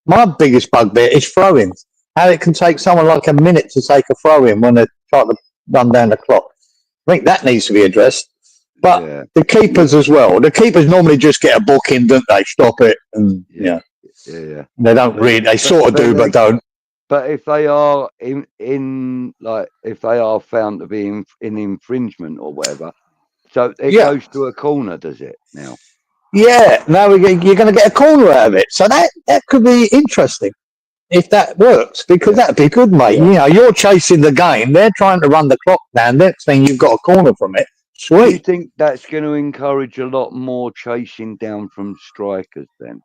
my biggest bugbear is throw-ins. How it can take someone like a minute to take a throw-in when they're trying to run down the clock. I think that needs to be addressed. But the keepers as well. The keepers normally just get a booking, don't they? Stop it. And, They don't really. They sort of do, but don't. But if they are if they are found to be in infringement or whatever, so it goes to a corner, does it now? Yeah, now you're going to get a corner out of it. So that could be interesting if that works, because that'd be good, mate. You know, you're chasing the game. They're trying to run the clock down. Next thing, you've got a corner from it. Sweet. Do you think that's going to encourage a lot more chasing down from strikers then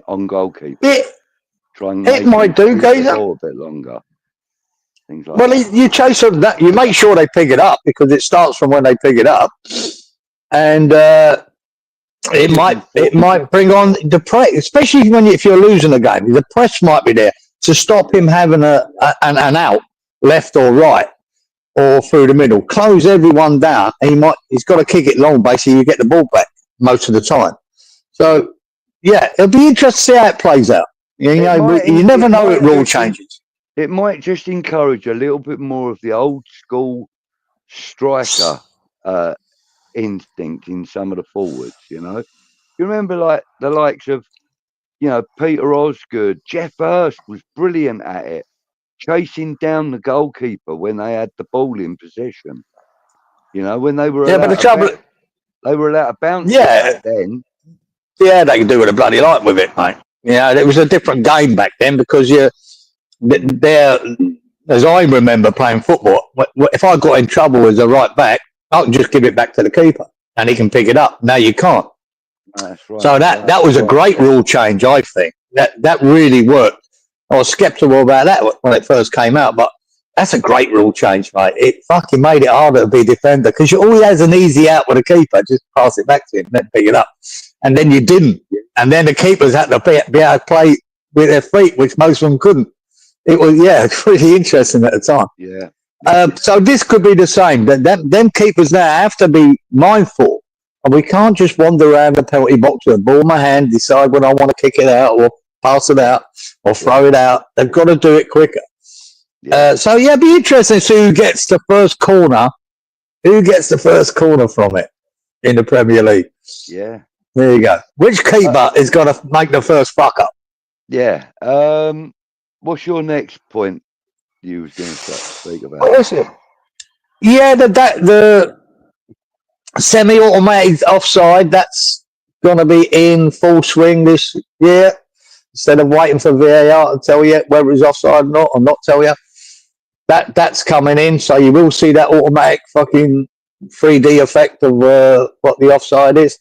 on goalkeepers? It might do, Gazer. A bit longer. Things like that. You chase them. You make sure they pick it up, because it starts from when they pick it up, and it might bring on the press, especially if you're losing a game. The press might be there to stop him having an out left or right or through the middle. Close everyone down, and he's got to kick it long. Basically, you get the ball back most of the time. So it'll be interesting to see how it plays out. You never know it rule changes. It might just encourage a little bit more of the old school striker instinct in some of the forwards. You remember like the likes of Peter Osgood, Jeff Hurst was brilliant at it, chasing down the goalkeeper when they had the ball in possession. When they were they were allowed to bounce back then. Yeah, they could do what a bloody like with it, mate. It was a different game back then, because as I remember playing football, if I got in trouble as a right back, I can just give it back to the keeper and he can pick it up. Now you can't. That's right. So that was a great rule change, I think. That really worked. I was sceptical about that when it first came out, but that's a great rule change, mate. It fucking made it harder to be a defender, because all he has an easy out with a keeper, just pass it back to him, then pick it up. and then you didn't, and then the keepers had to be able to play with their feet, which most of them couldn't. It was it's really interesting at the time. Yeah. So this could be the same. Them keepers now have to be mindful, and we can't just wander around the penalty box with a ball in my hand, decide when I want to kick it out or pass it out or throw it out. They've got to do it quicker. Yeah. So it'd be interesting to see who gets the first corner. Who gets the first corner from it in the Premier League? Yeah. There you go. Which keeper is going to make the first fuck up? Yeah. What's your next point you was going to speak about? Yeah, the semi-automatic offside, that's going to be in full swing this year. Instead of waiting for VAR to tell you whether it's offside or not tell you. That's coming in, so you will see that automatic fucking 3D effect of what the offside is.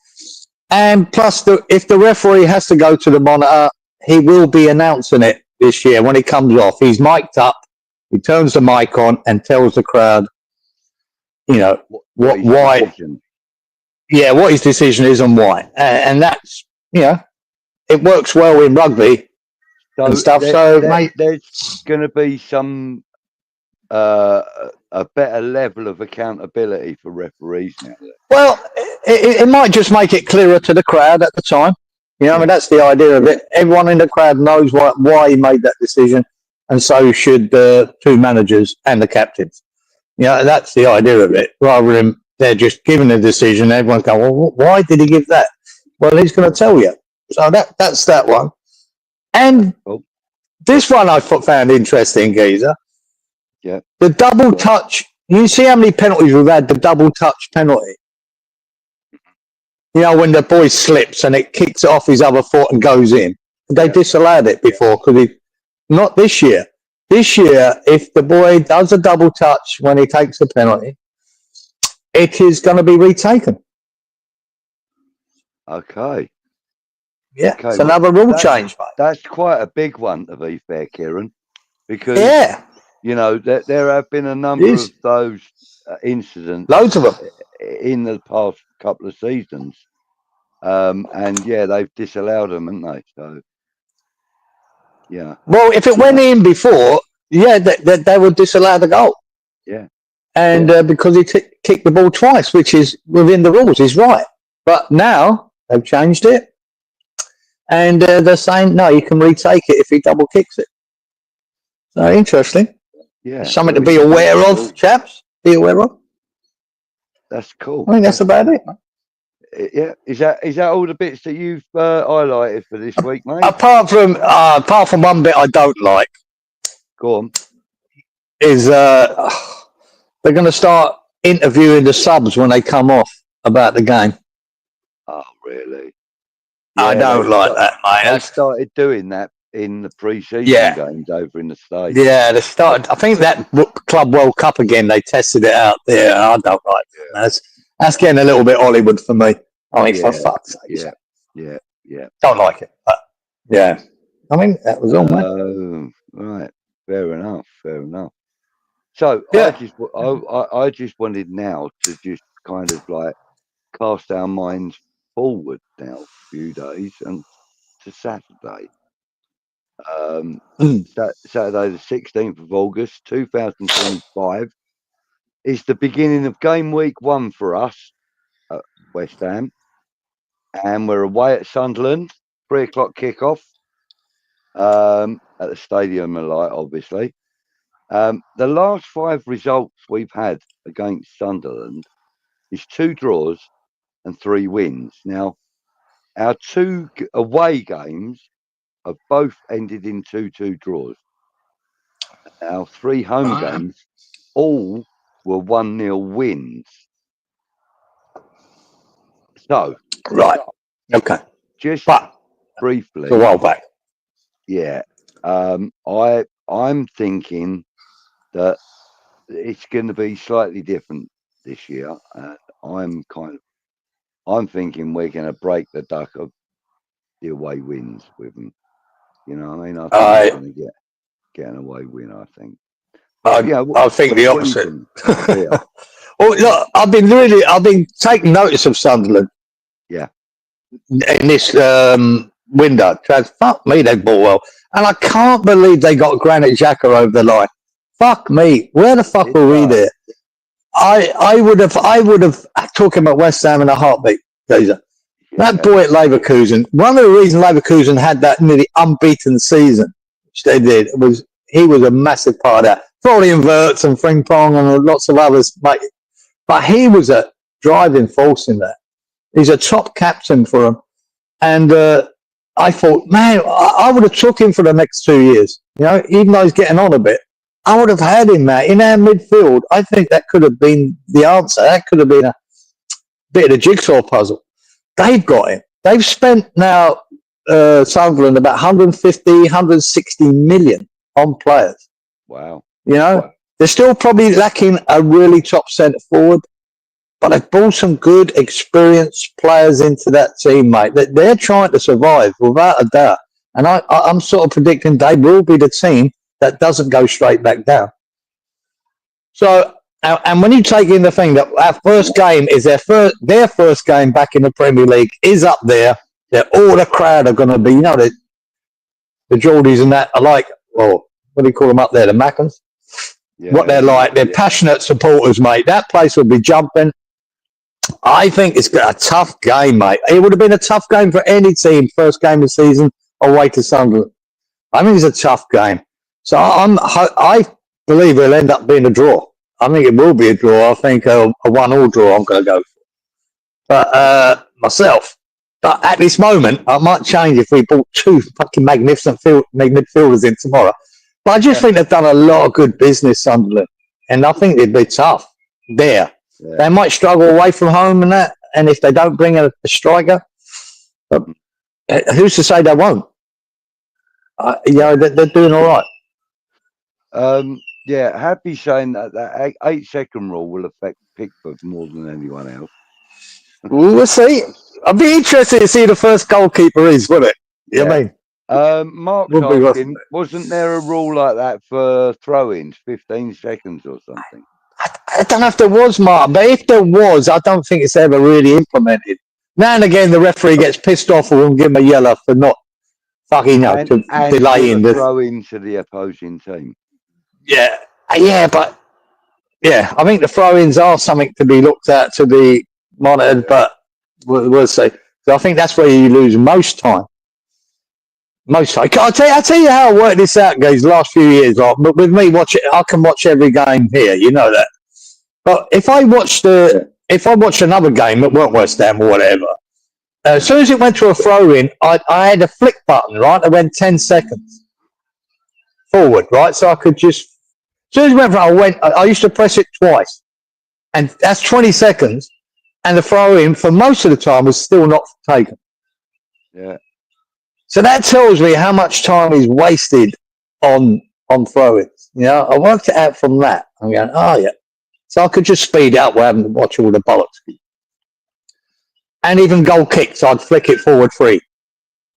And plus, if the referee has to go to the monitor, he will be announcing it this year when he comes off. He's mic'd up, he turns the mic on and tells the crowd, what his decision is and why. And that's, it works well in rugby and stuff. There's going to be some a better level of accountability for referees now. Well, it might just make it clearer to the crowd at the time. I mean, that's the idea of it. Everyone in the crowd knows why he made that decision, and so should the two managers and the captains. That's the idea of it. Rather than they're just giving a decision, everyone's going, well, why did he give that? Well, he's going to tell you. So that's that one. And this one I found interesting, Geezer. Yeah. The double touch. You see how many penalties we've had, the double touch penalty? When the boy slips and it kicks it off his other foot and goes in. They disallowed it before because not this year. This year, if the boy does a double touch when he takes a penalty, it is going to be retaken. Okay. Yeah, okay. It's another rule change, mate. That's quite a big one, to be fair, Cieran, because there have been a number of those incidents, loads of them, in the past couple of seasons, and they've disallowed them, haven't they? So, yeah. Well, if it went in before, they would disallow the goal. Yeah. And because he kicked the ball twice, which is within the rules, is right. But now they've changed it. And they're saying, no, you can retake it if he double kicks it. So interesting. Yeah. Something to be aware of, chaps. Be aware of. That's cool. I think that's about it. Yeah. Is that all the bits that you've highlighted for this week, mate? Apart from one bit I don't like. Go on. Is they're going to start interviewing the subs when they come off about the game. Oh, really? I don't like that, mate. They started doing that in the pre-season games over in the States. Yeah, they started. I think that Club World Cup again, they tested it out there. I don't like it. That's getting a little bit Hollywood for me. I mean, for fuck's sake. Yeah. Don't like it. But, yeah. I mean, that was all, mate. Right. Fair enough. So, I just wanted now to just kind of like cast our minds forward now a few days and to Saturday. Saturday the 16th of August 2025 is the beginning of game week 1 for us at West Ham, and we're away at Sunderland, 3:00 kickoff at the Stadium of Light, obviously. The last 5 results we've had against Sunderland is 2 draws and 3 wins. Now, our 2 away games have both ended in 2-2 draws. Our 3 home games all were 1-0 wins. So, right, okay, just briefly, a while back. Yeah, I'm thinking that it's going to be slightly different this year. I'm thinking we're going to break the duck of the away wins with them. You know what I mean? I think we're going to get an away win, I think. I think the opposite. Well, look, I've been taking notice of Sunderland. Yeah. in this window. Fuck me, they bought well. And I can't believe they got Granit Xhaka over the line. Fuck me. Where the fuck were we there? I would have talking about West Ham in a heartbeat, Gazer. That boy at Leverkusen, one of the reasons Leverkusen had that nearly unbeaten season, which they did, was he was a massive part of that. Florian Wirtz and Frimpong and lots of others, mate. But he was a driving force in that. He's a top captain for him. And I thought, man, I would have took him for the next 2 years. You know, even though he's getting on a bit, I would have had him there in our midfield. I think that could have been the answer. That could have been a bit of the jigsaw puzzle. They've got him. They've spent now Sunderland about 150, 160 million on players. Wow. You know, they're still probably lacking a really top centre forward, but they've brought some good, experienced players into that team, mate. They're trying to survive without a doubt. And I'm sort of predicting they will be the team that doesn't go straight back down. So, and when you take in the thing that our first game is their first game back in the Premier League is up there, all the crowd are going to be, you know, the Geordies and that are like, well, what do you call them up there, the Maccans? Yeah, what they're like, they're passionate supporters, mate. That place will be jumping. I think it's a tough game, mate. It would have been a tough game for any team, first game of the season, away to Sunderland. I think it's a tough game. So I believe it'll end up being a draw. I think it will be a draw. I think a 1-1 draw I'm going to go for. But myself, but at this moment, I might change if we brought two fucking magnificent midfielders in tomorrow. But I just think they've done a lot of good business, Sunderland. And I think they'd be tough there. Yeah. They might struggle away from home and that. And if they don't bring a striker, but who's to say they won't? You know, they're doing all right. Yeah, happy saying that 8-second rule will affect Pickford more than anyone else. We'll see. I'd be interested to see who the first goalkeeper is, wouldn't it? You know what I mean? Mark's asking, wasn't there a rule like that for throw-ins, 15 seconds or something? I don't know if there was, Mark, but if there was, I don't think it's ever really implemented. Now and again, the referee gets pissed off and will give him a yellow for not fucking delaying the throw-in to the opposing team. Yeah, but I think the throw-ins are something to be looked at, to be monitored, but we'll see. So I think that's where you lose most time. I'll tell you how I worked this out, guys, the last few years. But with me, I can watch every game here, you know that. But if I watched another game that weren't West Ham or whatever, as soon as it went to a throw-in, I had a flick button, right? I went 10 seconds forward, right? So I could just, as soon as it went, I used to press it twice. And that's 20 seconds. And the throw-in, for most of the time, was still not taken. Yeah. So that tells me how much time is wasted on throw-ins. You know, I worked it out from that. I'm going, yeah. So I could just speed up without having to watch all the bollocks. And even goal kicks, I'd flick it forward 3.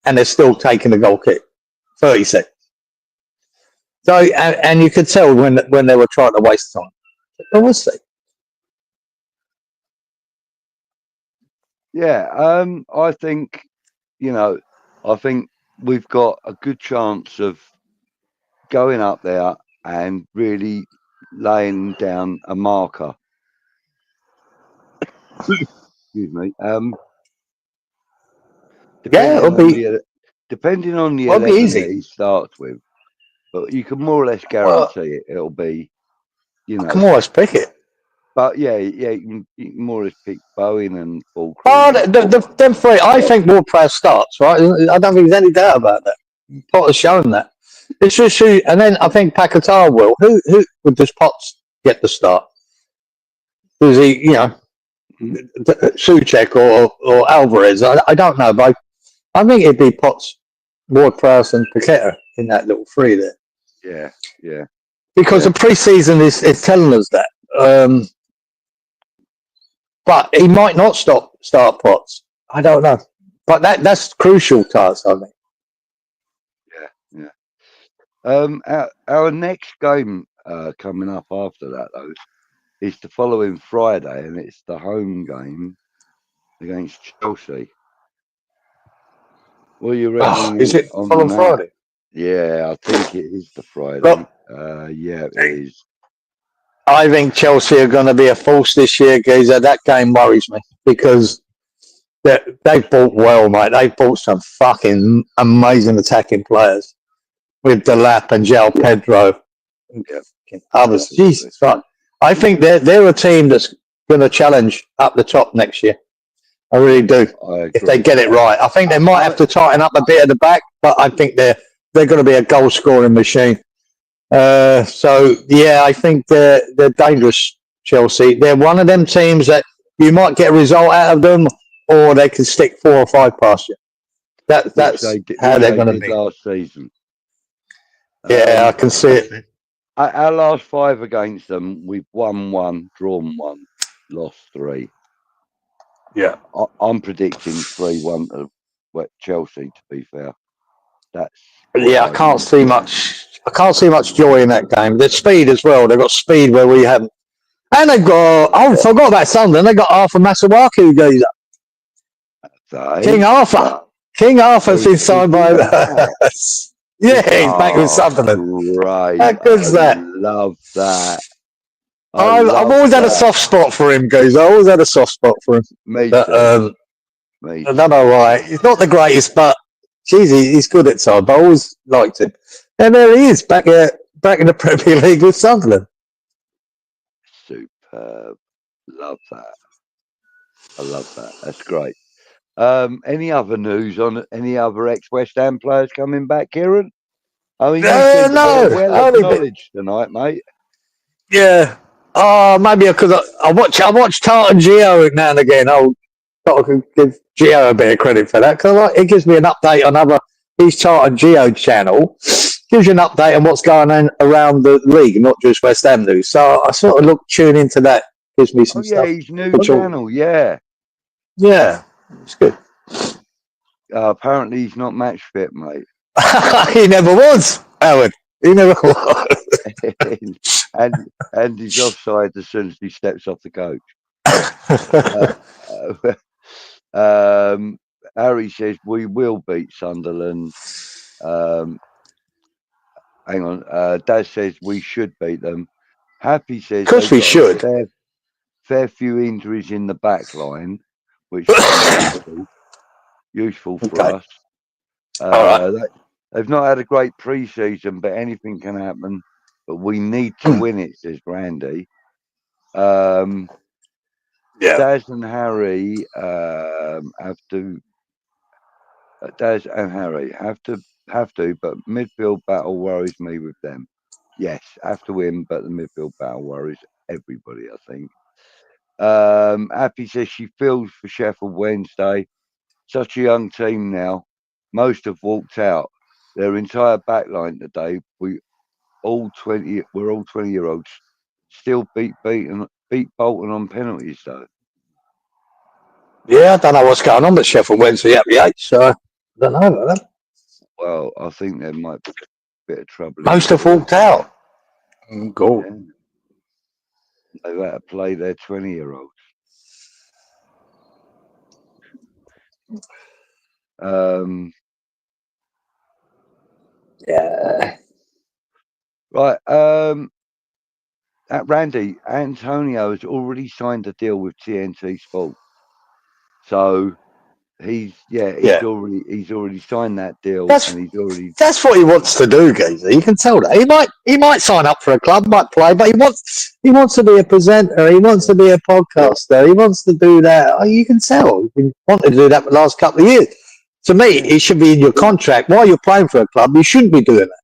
And they're still taking the goal kick. 30 seconds. So, and you could tell when they were trying to waste time. But we'll see. Yeah, I think, I think we've got a good chance of going up there and really laying down a marker. Excuse me. Depending on the 11 that he starts with, but you can more or less guarantee it'll be, I can always pick it. But you can more or less pick Boleyn and Paul. Them 3, I think Ward-Prowse starts, right? I don't think there's any doubt about that. Potter's shown that. It's just who, and then I think Paquetá will. Who would this Potts get the start? Does he, Souček or Alvarez? I don't know, but I think it'd be Potts, Ward-Prowse, and Paquetá in that little 3 there. Yeah. Because the pre-season is telling us that. But he might not start Potts. I don't know. But that's crucial to us, I think. Yeah. Our next game coming up after that, though, is the following Friday, and it's the home game against Chelsea. What you reckon Is it on on that? Friday? Yeah, I think it is the Friday. Look, Yeah, it is. I think Chelsea are going to be a force this year, geezer. That game worries me because they bought well, mate. They bought some fucking amazing attacking players with Delap and João Pedro and others. Jesus, fuck. I think they're a team that's going to challenge up the top next year. I really do. If they get it right, I think they might have to tighten up a bit at the back, but I think they're going to be a goal scoring machine. So yeah, I think they're dangerous. Chelsea. They're one of them teams that you might get a result out of them, or they can stick 4 or 5 past you. That's how they're going to be last season. Yeah, I can see it. Our last 5 against them, we've won 1, drawn 1, lost 3. Yeah, I'm predicting 3-1 to Chelsea. To be fair, I can't see much. I can't see much joy in that game. There's speed as well. They've got speed where we haven't, and they've got. Oh, I forgot about Sunderland. They got Arthur Masuaku geezer. King Arthur. King Arthur's been signed by. Yeah, he's back with Sunderland. Right. How good's that? Love that. I've always had a soft spot for him, guys. I always had a soft spot for him. Me too. I don't know why. He's not the greatest, but geez, he's good at times. I always liked him. And there he is, back in the Premier League with Sunderland. Superb. Love that. I love that. That's great. Any other news on any other ex-West Ham players coming back, Kieran? I mean, no, well acknowledged tonight, mate. Yeah. Oh, maybe because I watch Tartan Geo now and again. I'll give Geo a bit of credit for that because it gives me an update on his Tartan Geo channel. Gives you an update on what's going on around the league, not just West Ham news. So I sort of tune into that. Gives me some stuff. Yeah, his new channel. Yeah, it's good. Apparently, he's not match fit, mate. He never was, Howard. He never was. and he's offside as soon as he steps off the coach. Harry says we will beat Sunderland. Hang on. Daz says we should beat them. Happy says of course we should. Fair few injuries in the back line, which is useful for us. All right. They've not had a great pre-season, but anything can happen. But we need to win it, says Randy. Daz and Harry have to. Daz and Harry have to, but midfield battle worries me with them. Yes, have to win, but the midfield battle worries everybody, I think. Happy says she feels for Sheffield Wednesday. Such a young team now. Most have walked out. Their entire backline today, we're all 20-year-olds. Still beat Bolton on penalties though. Yeah, I don't know what's going on, but Sheffield Wednesday at the 8, so I don't know about that. Well, I think there might be a bit of trouble. Most have walked out. Cool. Yeah. They've had to play their 20-year-olds. Yeah. Right. Randy, Antonio has already signed a deal with TNT Sport. So he's already signed that deal. That's what he wants to do, Gazer. You can tell that. He might sign up for a club, might play, but he wants to be a presenter, he wants to be a podcaster, he wants to do that. Oh, you can tell. He's been wanting to do that for the last couple of years. To me, it should be in your contract. While you're playing for a club, you shouldn't be doing that.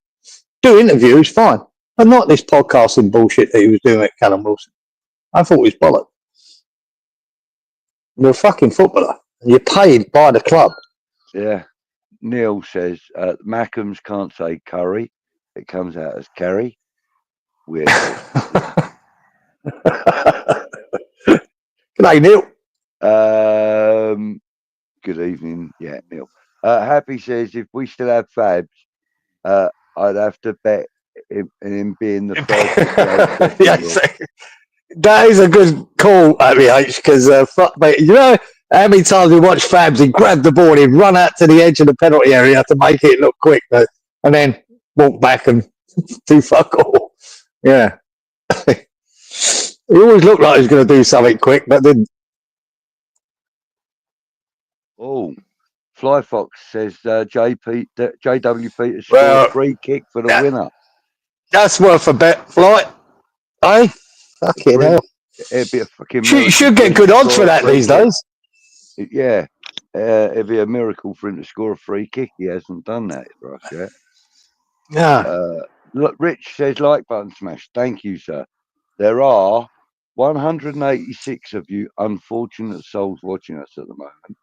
Do interviews, fine. But not this podcasting bullshit that he was doing at Callum Wilson. I thought it was bollocks. You're a fucking footballer. And you're paid by the club. Yeah. Neil says, Mackems can't say curry. It comes out as Kerry. Weird. Good day, Neil. Good evening. Yeah, Neil. Happy says, if we still have Fabs, I'd have to bet him being the first. Yes, that is a good call, H, because fuck, mate. You know, How many times we watched Fabs, he'd grab the ball, he'd run out to the edge of the penalty area to make it look quick, and then walk back and do fuck all. Yeah. He always looked like he was going to do something quick, but didn't. Oh, Fly Fox says JW Peters scored Well, a free kick for the that- winner. That's worth a bet, Flight. Eh? Fucking hell. It'd be a fucking You miracle should for get him good to odds score for a that free these kick. days. Yeah, it'd be a miracle for him to score a free kick. He hasn't done that for us yet. Yeah. Look, Rich says like button smash. Thank you, sir. There are 186 of you unfortunate souls watching us at the moment.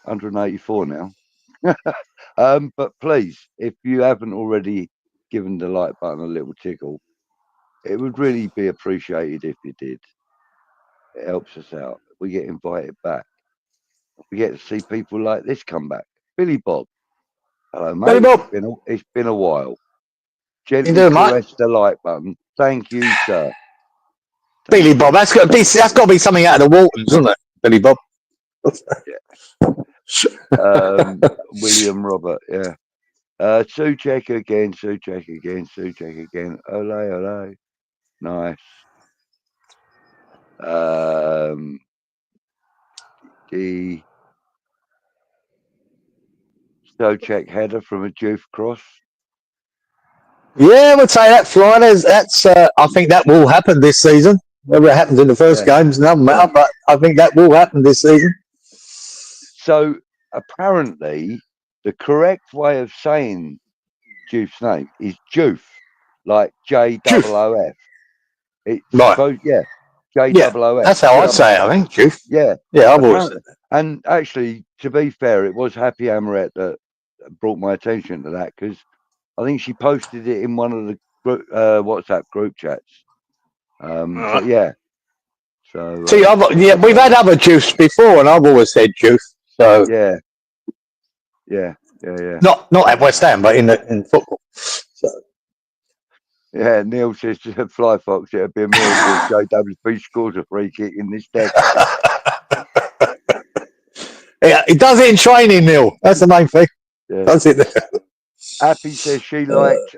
184 now. But please, if you haven't already given the like button a little tickle, it would really be appreciated if you did. It helps us out. We get invited back. We get to see people like this come back. Billy Bob. Hello, mate. Billy Bob. It's been a while. You Gently doing, mate? caress the like button. Thank you, sir. Billy Bob. That's got to be something out of the Waltons, isn't it? Billy Bob. William Robert, yeah. Suchek again, Suchek again, Suchek again. Ole, ole. Nice. The Suchek header from a Juve cross. Yeah, I would say that, Fly. That's. I think that will happen this season. Whether it happens in the first games, doesn't matter. But I think that will happen this season. So apparently, the correct way of saying Jufe's name is Juve, like JOOF. It's Right. supposed, yeah, JOOF. That's how I say it, I think, Juve. Yeah. Yeah, I've always said that. And actually, to be fair, it was Happy Amaret that brought my attention to that because I think she posted it in one of the WhatsApp group chats. But yeah. So see, we've had other Juice before, and I've always said Juice. So yeah. Not at West Ham, but in football. So. Yeah, Neil says to Fly Fox, it'd be a miracle if JWP scores a free kick in this decade. Yeah, he does it in training, Neil. That's the main thing. Yeah. Does it? Happy says she liked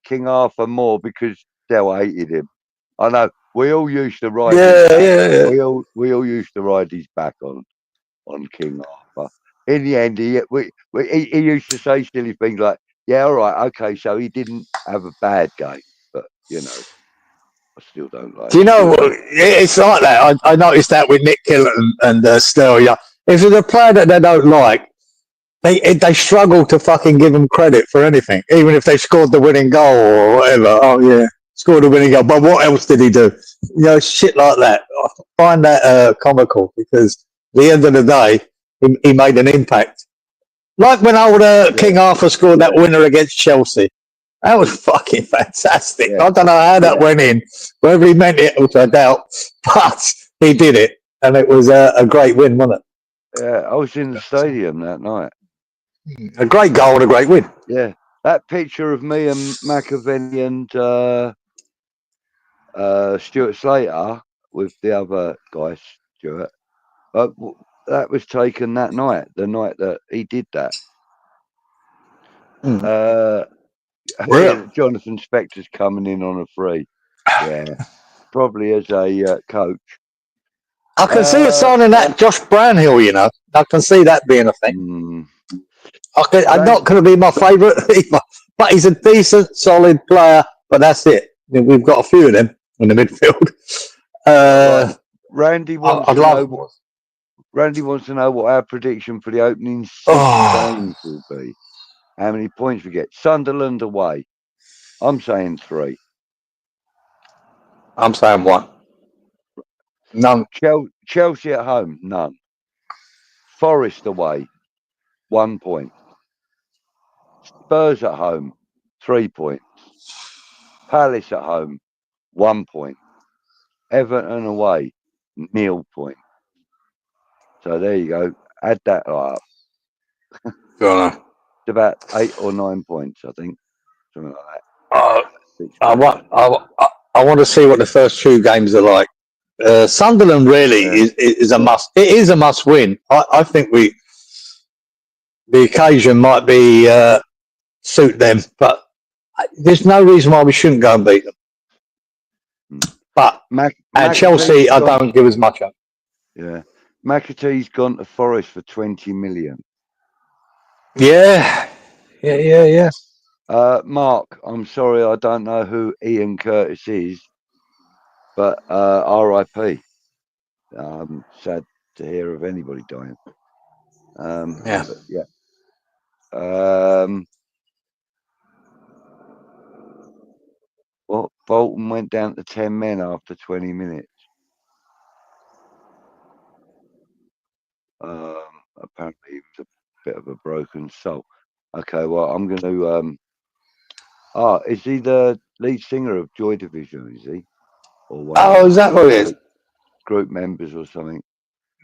King Arthur more because Del hated him. I know. We all used to ride. Yeah. We all used to ride his back on King Arthur. In the end, he used to say silly things like, "Yeah, all right, okay." So he didn't have a bad game, but you know, I still don't like. Do you know? It's like that. I noticed that with Nick Killen and Stelio. If there's a player that they don't like, they struggle to fucking give them credit for anything, even if they scored the winning goal or whatever. Oh yeah, scored the winning goal, but what else did he do? You know, shit like that. I find that comical because at the end of the day, he made an impact. Like when old King Arthur scored that winner against Chelsea. That was fucking fantastic. I don't know how that went in, whether he meant it, which I doubt, but he did it, and it was a great win, wasn't it? Yeah, I was in the stadium that night. A great goal and a great win. Yeah, that picture of me and McAvenny and Stuart Slater with the other guy, Stuart, that was taken that night, the night that he did that. Jonathan Spector's coming in on a free. Yeah, probably as a coach. I can see it signing that Josh Brownhill, you know. I can see that being a thing. I'm not going to be my favourite either, but he's a decent, solid player, but that's it. I mean, we've got a few of them in the midfield. Randy wants to know what our prediction for the opening 6 games will be. How many points we get? Sunderland away. I'm saying 3. I'm saying 1. None. Chelsea at home, none. Forest away, 1 point. Spurs at home, 3 points. Palace at home, 1 point. Everton away, 0 points. So there you go. Add that up. It's about 8 or 9 points, I think. Something like that. I want to see what the first 2 games are like Sunderland really is a must. It is a must win. I think the occasion might be suit them, but there's no reason why we shouldn't go and beat them. But at Chelsea, I don't give as much up. Yeah, McAtee's gone to Forest for 20 million. Yeah. Mark, I'm sorry, I don't know who Ian Curtis is, but R.I.P. Sad to hear of anybody dying. Yeah. But yeah. Well, Bolton went down to 10 men after 20 minutes. Apparently, he was a bit of a broken soul. Okay, well, I'm going to. Is he the lead singer of Joy Division? Is he? Or one Is that what it is? Group members or something?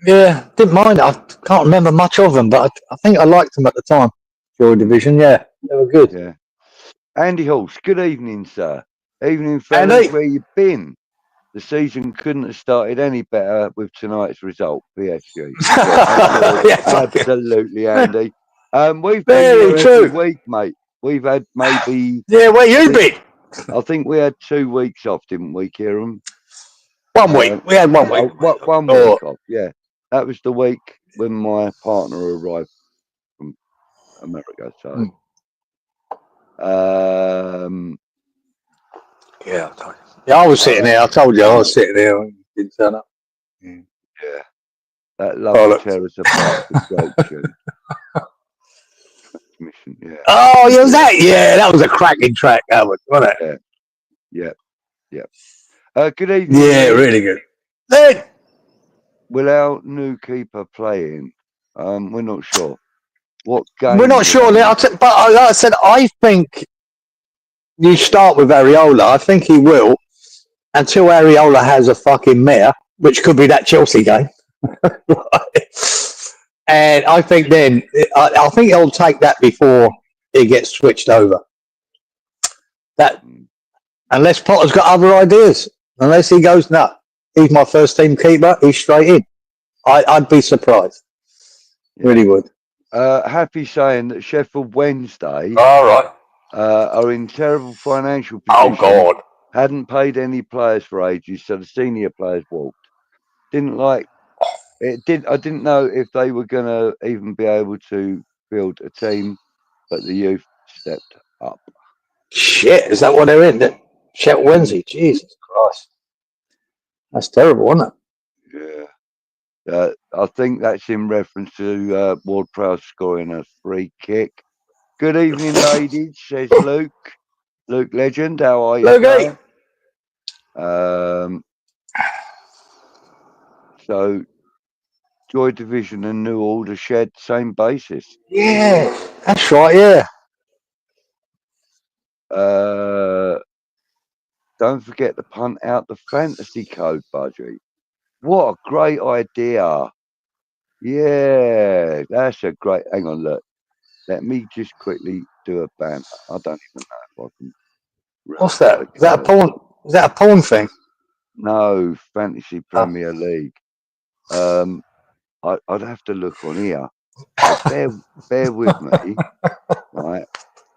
Yeah, didn't mind it. I can't remember much of them, but I think I liked them at the time. Joy Division, yeah, they were good. Yeah. Andy Horse, good evening, sir. Evening, fellas. Andy. Where you been? The season couldn't have started any better with tonight's result. PSG. Yeah, absolutely, Andy. We've been here every week, mate. We've had maybe. Yeah, where you been? I think we had 2 weeks off, didn't we, Kieran? 1 week. We had 1 week. 1 week off. Yeah, that was the week when my partner arrived from America. So, yeah, I was sitting there. I told you I was sitting there and didn't turn up. Yeah, that lovely terrace apart the transmission. Yeah. Oh, yeah, was that? Yeah, that was a cracking track, that was, wasn't it? Yeah. Good evening. Yeah, really good. Then, will our new keeper play in? We're not sure. What game? We're not sure. But like I said, I think you start with Areola. I think he will until Areola has a fucking mare, which could be that Chelsea game. And I think then, I think he'll take that before he gets switched over. That, unless Potter's got other ideas, unless he goes, no, he's my first team keeper, he's straight in. I'd be surprised. Really would. Happy saying that Sheffield Wednesday are in terrible financial position. Oh, God. Hadn't paid any players for ages, so the senior players walked. Didn't like it. I didn't know if they were going to even be able to build a team, but the youth stepped up. Shit, is that what they're in? Sheffield Wednesday, Jesus Christ. That's terrible, isn't it? Yeah. I think that's in reference to Ward-Prowse scoring a free kick. Good evening, ladies, says Luke. Luke Legend, how are you? Luke. So, Joy Division and New Order shared same basis. Yeah, that's right, yeah. Don't forget to punt out the fantasy code, Budgie. What a great idea. Yeah, that's a great. Hang on, look. Let me just quickly do a banner. I don't even know if I can. What's that? Is that a porn? Is that a porn thing? No, Fantasy Premier League. I'd have to look on here. So bear with me. Right.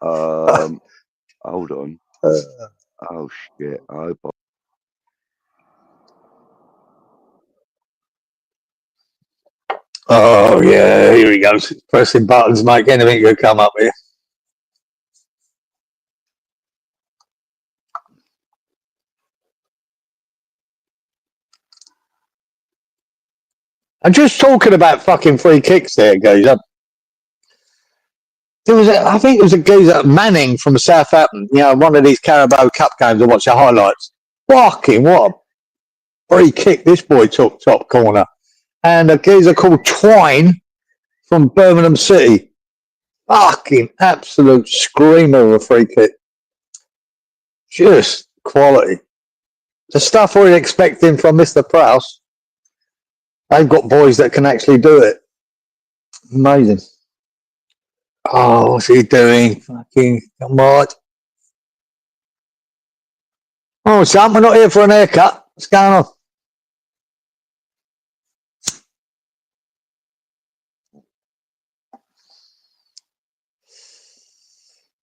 Hold on. Oh shit. I hope Oh yeah, here he goes. Pressing buttons, mate. Anything could come up here. I'm just talking about fucking free kicks there, geezer. I think it was a geezer, Manning from Southampton, one of these Carabao Cup games. I watched the highlights. Fucking what a free kick this boy took top corner. And a geezer called Twine from Birmingham City. Fucking absolute screamer of a free kick. Just quality. The stuff we're expecting from Mr. Prowse. They've got boys that can actually do it. Amazing. Oh, what's he doing? Fucking come on. Oh, son, we're not here for an haircut. What's going on?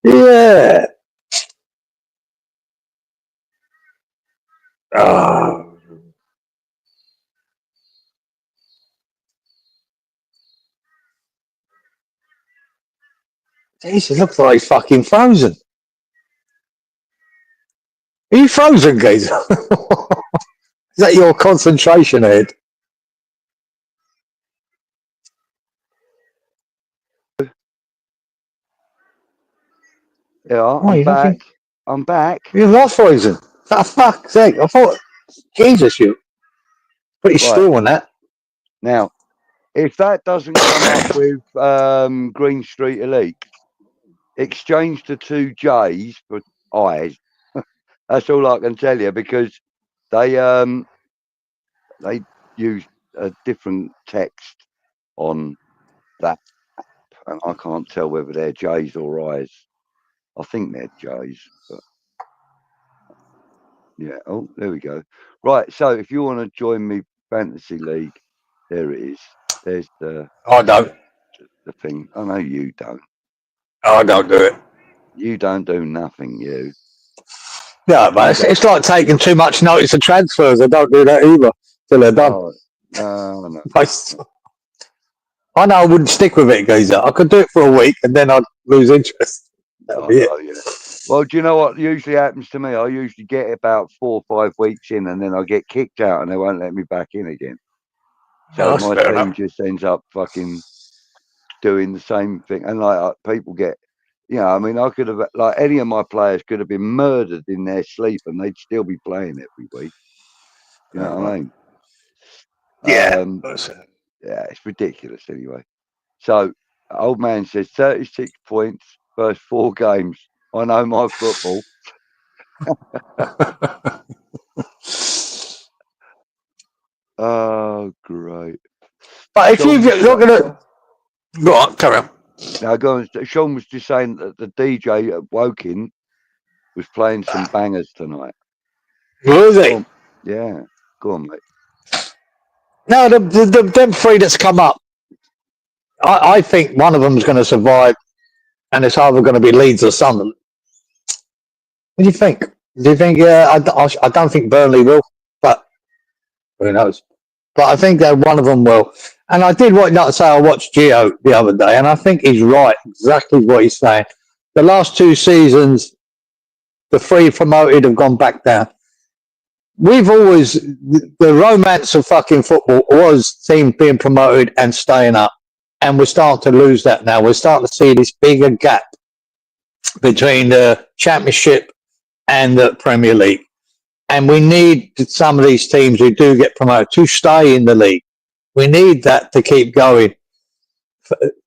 Yeah. Oh. Jesus, looks like he's fucking frozen. Are you frozen, geezer? Is that your concentration head? Yeah, Oh, I'm you're back. looking. I'm back. You're not frozen. For fuck's sake. I thought, Jesus, you pretty Right. still on that. Now, if that doesn't come up with Green Street Elite, exchange the 2 J's for I's. That's all I can tell you, because they use a different text on that, and I can't tell whether they're J's or I's. I think they're J's, but yeah. Oh, there we go. Right. So if you want to join me fantasy league, there it is. There's the don't. thing. I know you don't. I don't do it. You don't do nothing. You. No, but it's like taking too much notice of transfers. I don't do that either till they're done. Oh, no. I know I wouldn't stick with it, geezer. I could do it for a week and then I'd lose interest. That'd be it. Yeah. Well, do you know what usually happens to me? I usually get about 4 or 5 weeks in, and then I get kicked out, and they won't let me back in again. So my team just ends up fucking doing the same thing, and like people get, I mean, I could have, like, any of my players could have been murdered in their sleep, and they'd still be playing every week. You know what I mean? Yeah. Yeah, it's ridiculous anyway. So, old man says 36 points, first 4 games. I know my football. Oh, great. But if you're going to... Go on, carry on. Now, go on. Sean was just saying that the DJ at Woking was playing some bangers tonight. Was he? Yeah. Go on, mate. No, them 3 that's come up, I think one of them's going to survive, and it's either going to be Leeds or Sunderland. What do you think? Do you think? I don't think Burnley will, but who knows? But I think that one of them will. And I did I watched Gio the other day, and I think he's right, exactly what he's saying. The last 2 seasons, the 3 promoted have gone back down. We've always, the romance of fucking football was teams being promoted and staying up. And we're starting to lose that now. We're starting to see this bigger gap between the Championship and the Premier League. And we need some of these teams who do get promoted to stay in the league. We need that to keep going,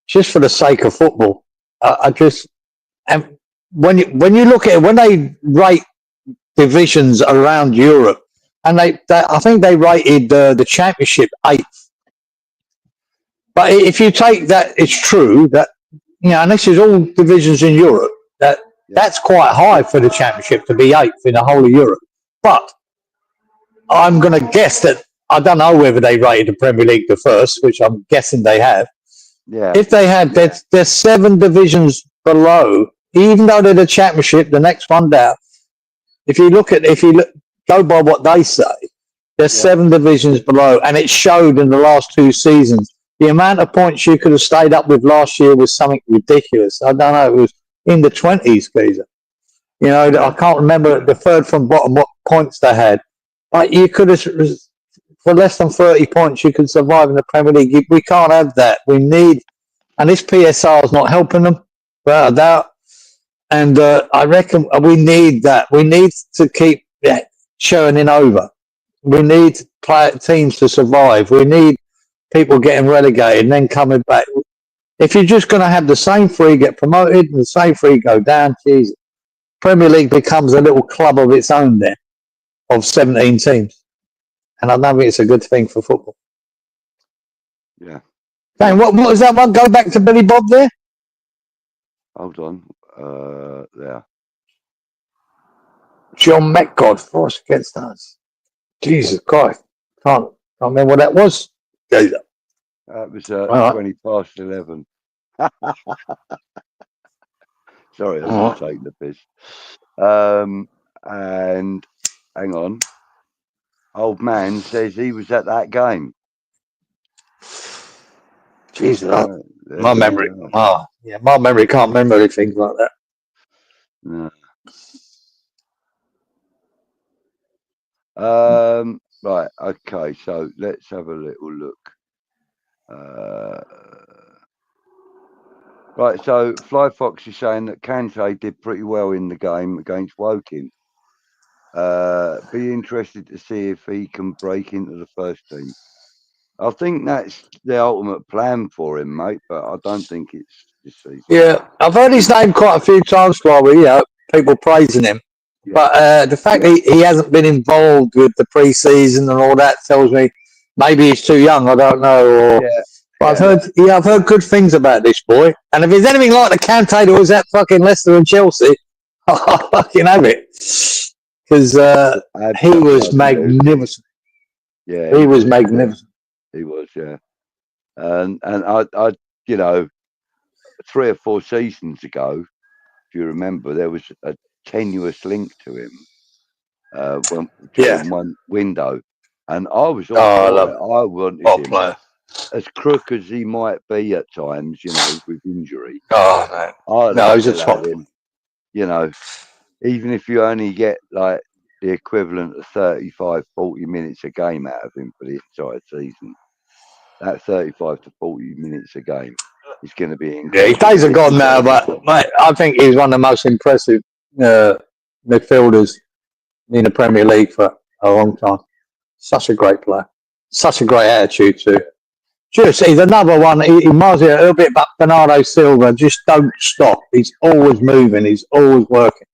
just for the sake of football. And when you look at it, when they rate divisions around Europe, and I think they rated the Championship 8th. But if you take that, it's true that, and this is all divisions in Europe, that's quite high for the Championship to be 8th in the whole of Europe. But I'm going to guess that, I don't know whether they rated the Premier League the first, which I'm guessing they have. Yeah. If they had, there's 7 divisions below, even though they're the Championship, the next one down. If you go by what they say, there's 7 divisions below, and it showed in the last 2 seasons. The amount of points you could have stayed up with last year was something ridiculous. I don't know, it was in the 20s, geezer. I can't remember the third from bottom what points they had. Like, you could have, for less than 30 points, you could survive in the Premier League. We can't have that. We need, and this PSR is not helping them, without a doubt. And I reckon we need that. We need to keep churning over. We need teams to survive. We need people getting relegated and then coming back. If you're just going to have the same 3 get promoted and the same 3 go down, Jesus, Premier League becomes a little club of its own there, of 17 teams. And I don't think it's a good thing for football. Yeah. Dang, what was that one? Go back to Billy Bob there? Hold on. There. John Metcalf, force against us. Jesus Christ. Can't remember what that was. That was 20 past 11. Sorry, I'm just taking the piss. And hang on. Old man says he was at that game. Jesus, my memory. My memory can't remember anything like that. No. Right. Okay. So let's have a little look. Right. So Fly Fox is saying that Kante did pretty well in the game against Woking. Be interested to see if he can break into the first team. I think that's the ultimate plan for him, mate. But I don't think it's this season. Yeah, I've heard his name quite a few times, Chloe. People praising him. Yeah. But the fact that he hasn't been involved with the pre-season and all that tells me maybe he's too young. I don't know. But I've heard good things about this boy. And if he's anything like the Kante that was at fucking Leicester and Chelsea, I'll fucking have it. Because he was magnificent. Yeah, he was magnificent. He was, yeah. And I 3 or 4 seasons ago, if you remember, there was a tenuous link to him during one window, and I was I wanted him. As crook as he might be at times, with injury. Oh no, he's a top. Even if you only get like the equivalent of 35, 40 minutes a game out of him for the entire season, that 35 to 40 minutes a game is going to be incredible. Yeah, his days are gone now, but mate, I think he's one of the most impressive midfielders in the Premier League for a long time. Such a great player. Such a great attitude too. Just, he's another one. He reminds me a little bit about Bernardo Silva. Just don't stop. He's always moving. He's always working.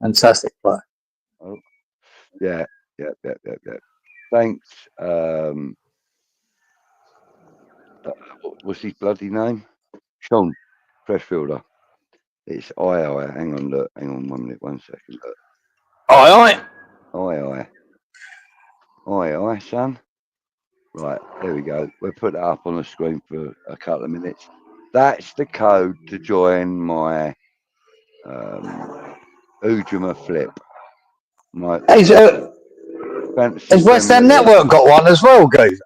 Fantastic player. Oh, yeah. Thanks. What's his bloody name? Sean Freshfielder. It's I. Hang on, look. Hang on 1 minute, 1 second. Look. I. I, son. Right, there we go. We'll put that up on the screen for a couple of minutes. That's the code to join my Ujuma flip. Has West Ham Network got one as well, guys?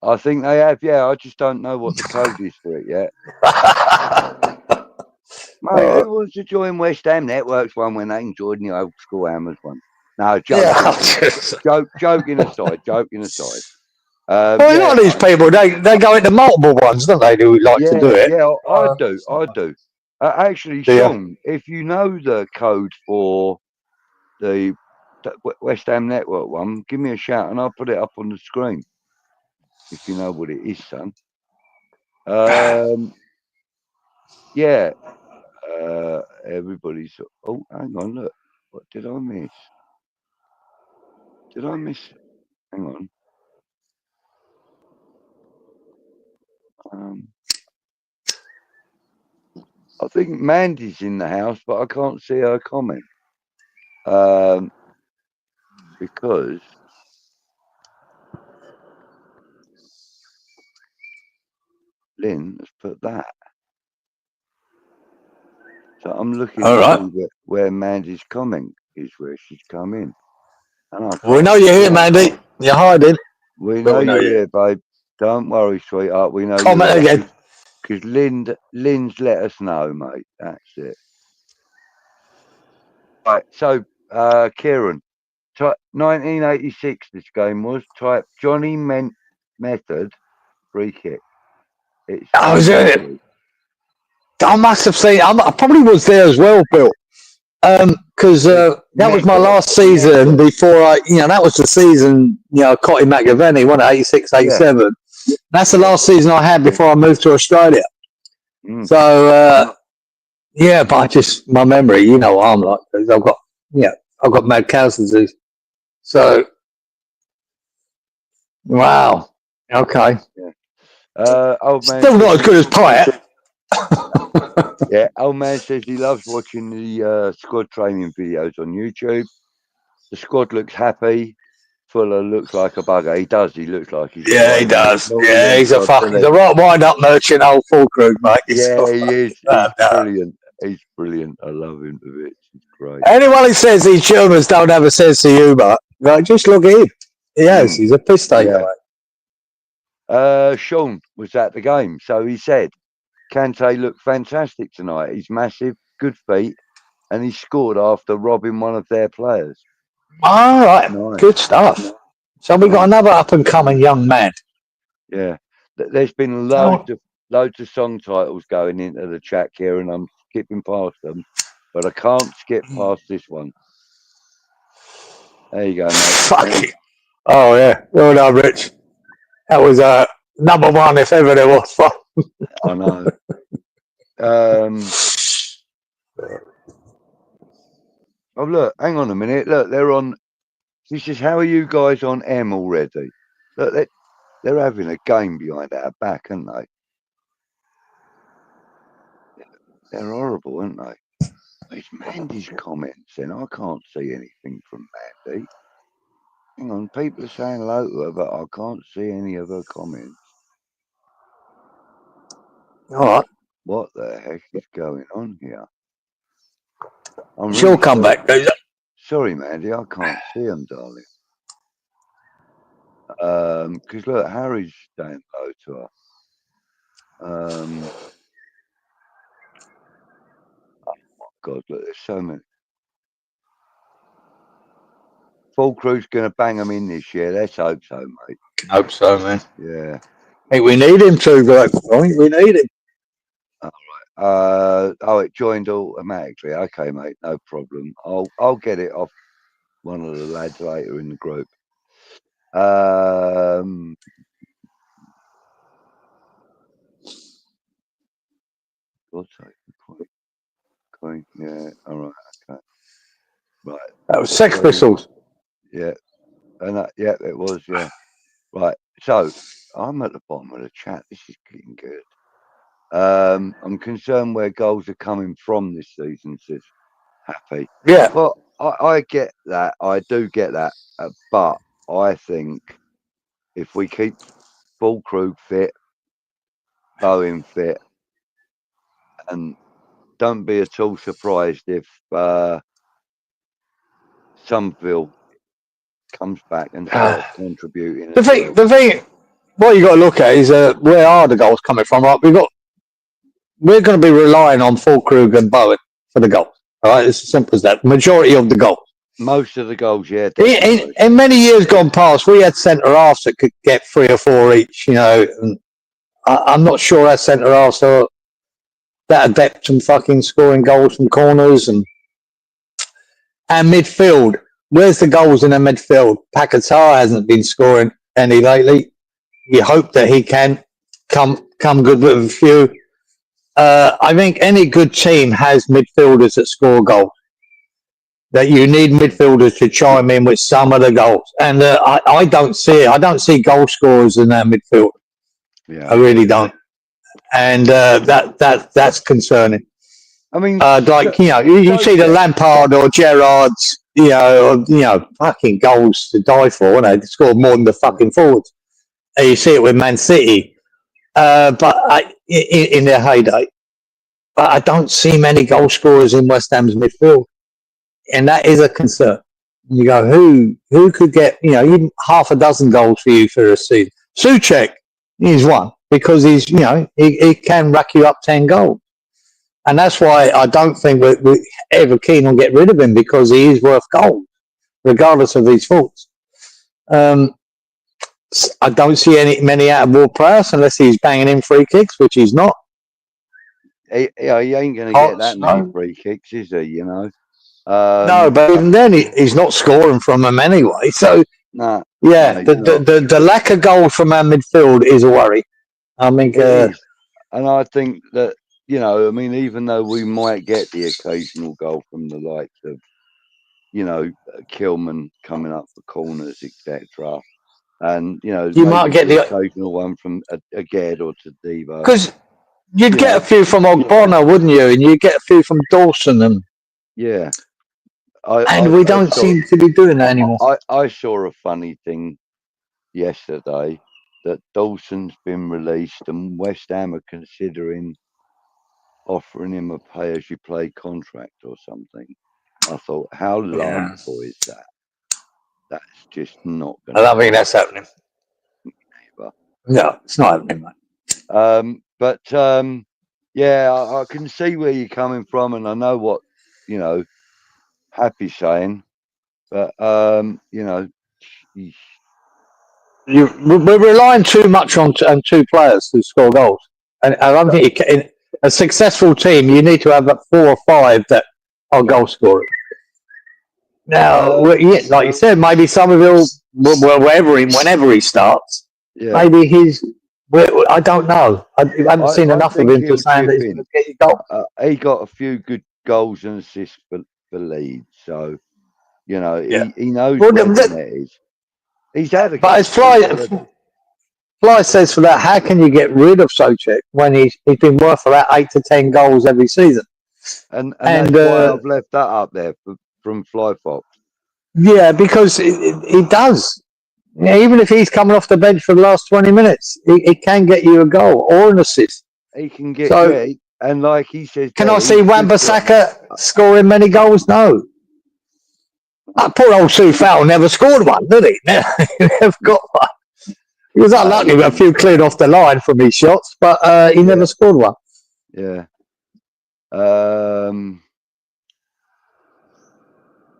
I think they have, yeah. I just don't know what the code is for it yet. Mate, who wants to join West Ham Network's one when they can join the old school Hammers one? No, joking aside. A lot of these people, they go into multiple ones, don't they? Do like to do it? Yeah, I do. Actually, Sean, if you know the code for the West Ham Network one, give me a shout and I'll put it up on the screen. If you know what it is, son. Everybody's. Oh, hang on, look. What did I miss? Hang on. I think Mandy's in the house, but I can't see her comment. Because Lynn has put that. So I'm looking at where Mandy's comment is, where she's come in. We know you're here, Mandy. You're hiding. We know you're here, babe. Don't worry, sweetheart. We know comment you're again. Because Lynn's let us know, mate. That's it. Right, so Kieran, 1986 this game was. Type Johnny Method free kick. I must have seen. I probably was there as well, Bill. Because that was my last season before that was the season, Cotty McAvenny, wasn't it? 86, 87. Yeah. That's the last season I had before I moved to Australia. So, but my memory, you know what I'm like, because I've got mad cow disease. So, wow. Okay. Yeah. Old man still not as good as Pyatt. Yeah, old man says he loves watching the squad training videos on YouTube. The squad looks happy. Fuller looks like a bugger. He does. He looks like he's. Yeah, he does. Yeah, he's a right wind-up merchant, old full crew, mate. Yeah, he is. He's brilliant. He's brilliant. I love him a bit. He's great. Anyone who says these Germans don't have a sense of humour, right, just look at him. He has. He's a piss taker. Yeah. Sean was at the game, so he said Kante looked fantastic tonight. He's massive, good feet, and he scored after robbing one of their players. All right, Nice. good stuff. So we got another up and coming young man. Yeah, there's been loads of song titles going into the chat here, and I'm skipping past them, but I can't skip past this one. There you go, mate. Fuck it. Oh yeah, well done, Rich. That was number one if ever there was. I know. Oh look, hang on a minute. Look, they're on. He says, "How are you guys on M already?" Look, they're having a game behind our back, aren't they? They're horrible, aren't they? It's Mandy's comments, and I can't see anything from Mandy. Hang on, people are saying hello to her, but I can't see any of her comments. All right. What the heck is going on here? She'll come back. Sorry, Mandy, I can't see them, darling. Because look, Harry's saying hello to her. Oh my God, look, there's so many. Full crew's going to bang them in this year. Let's hope so, mate. Hope so, man. Yeah. I think we need him to, but we need him. All right. Oh, it joined automatically. Okay, mate, no problem. I'll get it off one of the lads later in the group. What's that? Coin. Yeah. All right. Okay. Right. That was Sex Pistols. Yeah. And that, yeah, it was. Yeah. Right. So I'm at the bottom of the chat. This is getting good. I'm concerned where goals are coming from this season, says Happy. Yeah. Well, I get that. I do get that. But I think if we keep full crew fit, Bowen fit, and don't be at all surprised if Sunville comes back and starts contributing. The thing, what you got to look at is where are the goals coming from? Right, we're going to be relying on Fulkrug and Bowen for the goals. All right, it's as simple as that. Majority of the goals. Most of the goals, yeah. In many years gone past, we had centre halves that could get 3 or 4 each. You know, and I'm not sure our centre halves are that adept in fucking scoring goals from corners and midfield. Where's the goals in the midfield? Pakatar hasn't been scoring any lately. You hope that he can come good with a few. I think any good team has midfielders that score goals. That you need midfielders to chime in with some of the goals, and I don't see it. I don't see goal scorers in that midfield. Yeah, I really don't, and that's concerning. I mean, like you see the Lampard or Gerrard's, fucking goals to die for. They scored more than the fucking forwards. And you see it with Man City, but in their heyday. But I don't see many goal scorers in West Ham's midfield, and that is a concern. You go, who could get even half a dozen goals for you for a season? Souček, he's one because he's he can rack you up 10 goals. And that's why I don't think we're ever keen on getting rid of him, because he is worth gold, regardless of his faults. I don't see many out of Ward-Prowse unless he's banging in free kicks, which he's not. He ain't going to get that many free kicks, is he? No, but even then, he's not scoring from them anyway. So, the lack of goals from our midfield is a worry. I mean, and I think that, even though we might get the occasional goal from the likes of, Kilman coming up for corners, etc., and you might get the occasional one from a Ged or Tadibo. Because you'd get a few from Ogbonna, wouldn't you? And you'd get a few from Dawson, and we don't seem to be doing that anymore. I saw a funny thing yesterday that Dawson's been released and West Ham are considering offering him a pay-as-you-play contract or something. I thought, how laughable is that? That's just not going I don't think that's happening. to. No, it's not happening, mate. But yeah, I can see where you're coming from, and I know what Happy's saying. But we're relying too much on two players who score goals, and I don't think in a successful team you need to have 4 or 5 that are goal scorers. Now, like you said, maybe Somerville, whenever he starts, maybe he's. I don't know. I haven't seen enough of him to say that he's going to get his goal. He got a few good goals and assists for Leeds, so he knows where the net is. He's had a. But as Fly says for that, how can you get rid of Souček when he's been worth about 8 to 10 goals every season? And that's why I've left that up there from Fly Fox. Yeah, because he does. Yeah, even if he's coming off the bench for the last 20 minutes, he can get you a goal or an assist. He can get and like he says. Can I see Wan-Bissaka scoring many goals? No. That poor old Sue Fowl never scored one, did he? He never got one. He was unlucky with a few cleared off the line from his shots, but he never scored one. Yeah.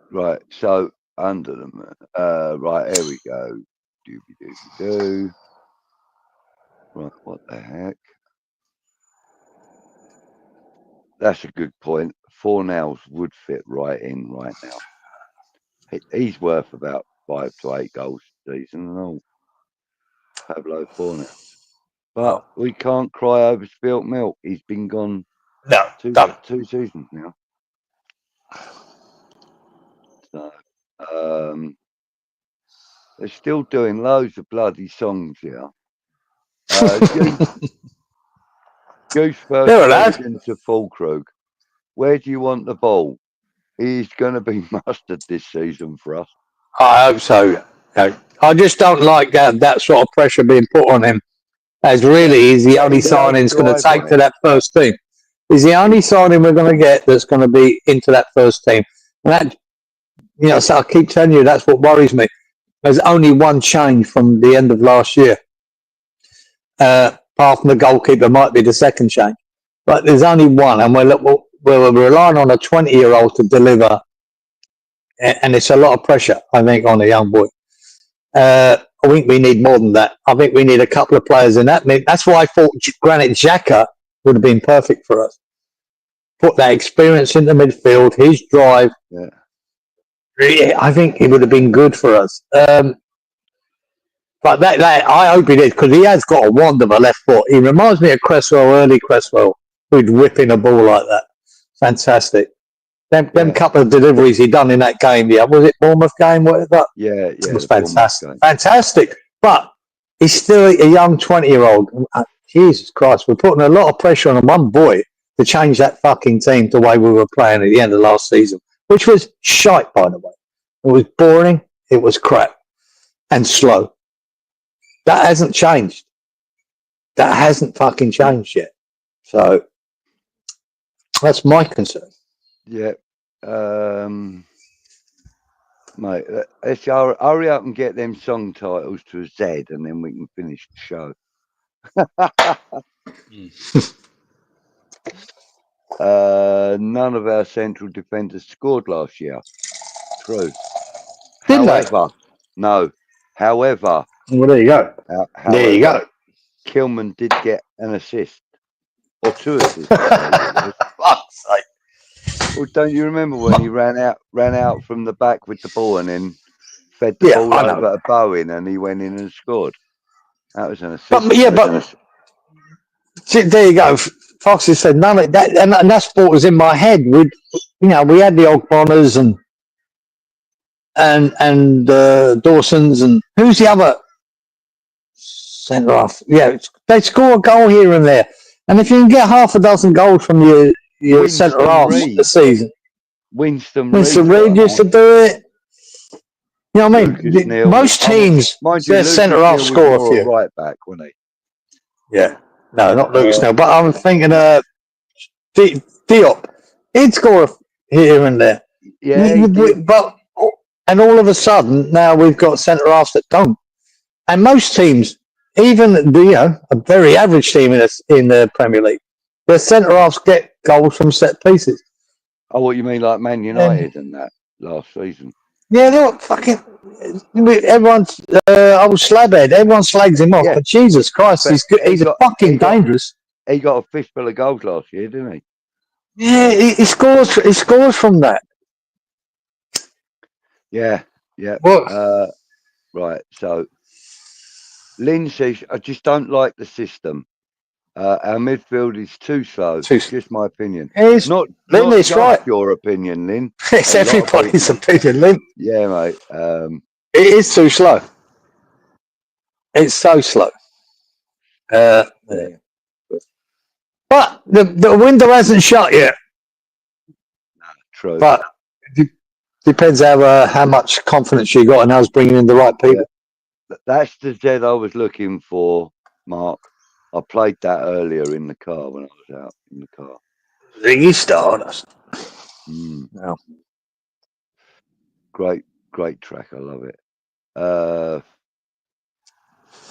Right, so under them. Right, here we go. Doobie-doobie-doo. Right, what the heck? That's a good point. Fornals would fit right in right now. He's worth about 5 to 8 goals a season and all. Pablo Fornals. But we can't cry over spilt milk. He's been gone two seasons now. So, they're still doing loads of bloody songs here. Goose first into Fulkrug. Where do you want the ball? He's going to be mustard this season for us. I hope so. I just don't like that sort of pressure being put on him. As really, he's the only signing he's going to take to that first team. He's the only signing we're going to get that's going to be into that first team. And that, so I keep telling you, that's what worries me. There's only one change from the end of last year. Apart from the goalkeeper might be the second change. But there's only one, and we're relying on a 20-year-old to deliver. And it's a lot of pressure, I think, on a young boy. I think we need more than that. I think we need a couple of players in that. That's why I thought Granit Xhaka would have been perfect for us. Put that experience in the midfield, his drive. Yeah, I think it would have been good for us. But that I hope he did, because he has got a wand of a left foot. He reminds me of early Cresswell, who'd whip in a ball like that. Fantastic. Them couple of deliveries he done in that game, was it Bournemouth game? Whatever. Yeah, it was fantastic. Fantastic. But he's still a young 20-year-old. Jesus Christ, we're putting a lot of pressure on one boy to change that fucking team the way we were playing at the end of last season, which was shite, by the way. It was boring. It was crap and slow. That hasn't changed. That hasn't fucking changed yet. So that's my concern. Yeah. Mate, let's hurry up and get them song titles to a Z, and then we can finish the show. None of our central defenders scored last year. True. However, well, there you go. There you go. Kilman did get an assist or 2 assists. Fuck's sake. Well, don't you remember when he ran out from the back with the ball and then fed the ball over to Bowen and he went in and scored? That was an assist. But there you go. Foxy said none of that, and that's what was in my head. We had the Ogbonners and Dawson's, and who's the other centre half? Yeah, they score a goal here and there, and if you can get half a dozen goals from your centre half this season, Winston Reid used to do it. You know what I mean? Most teams, their centre half score a few. Right back, wasn't he? Yeah. No, not Lucas now. But I'm thinking Diop, he'd score here and there. Yeah, he did. But and all of a sudden now we've got centre halves that don't. And most teams, even a very average team in the Premier League, their centre halves get goals from set pieces. Oh, what you mean, like Man United and that last season? Yeah, look, fucking everyone's old slabhead. Everyone slags him off, Yeah. but Jesus Christ, But he's good. He's fucking dangerous. He got a fistful of goals last year, didn't he? Yeah, he scores. He scores from that. Yeah. What? Right. So Lynn says, I just don't like the system. Our midfield is too slow. Just my opinion. Not just right. Your opinion, Lynn. It's everybody's opinion, Lynn. Yeah, mate. It is too slow. It's so slow. Yeah. But the window hasn't shut yet. True. But it depends how much confidence you got in us bringing in the right people. Yeah. That's the Z I was looking for, Mark. I played that earlier in the car when I was out in the car. Ziggy Stardust. No. Great track. I love it.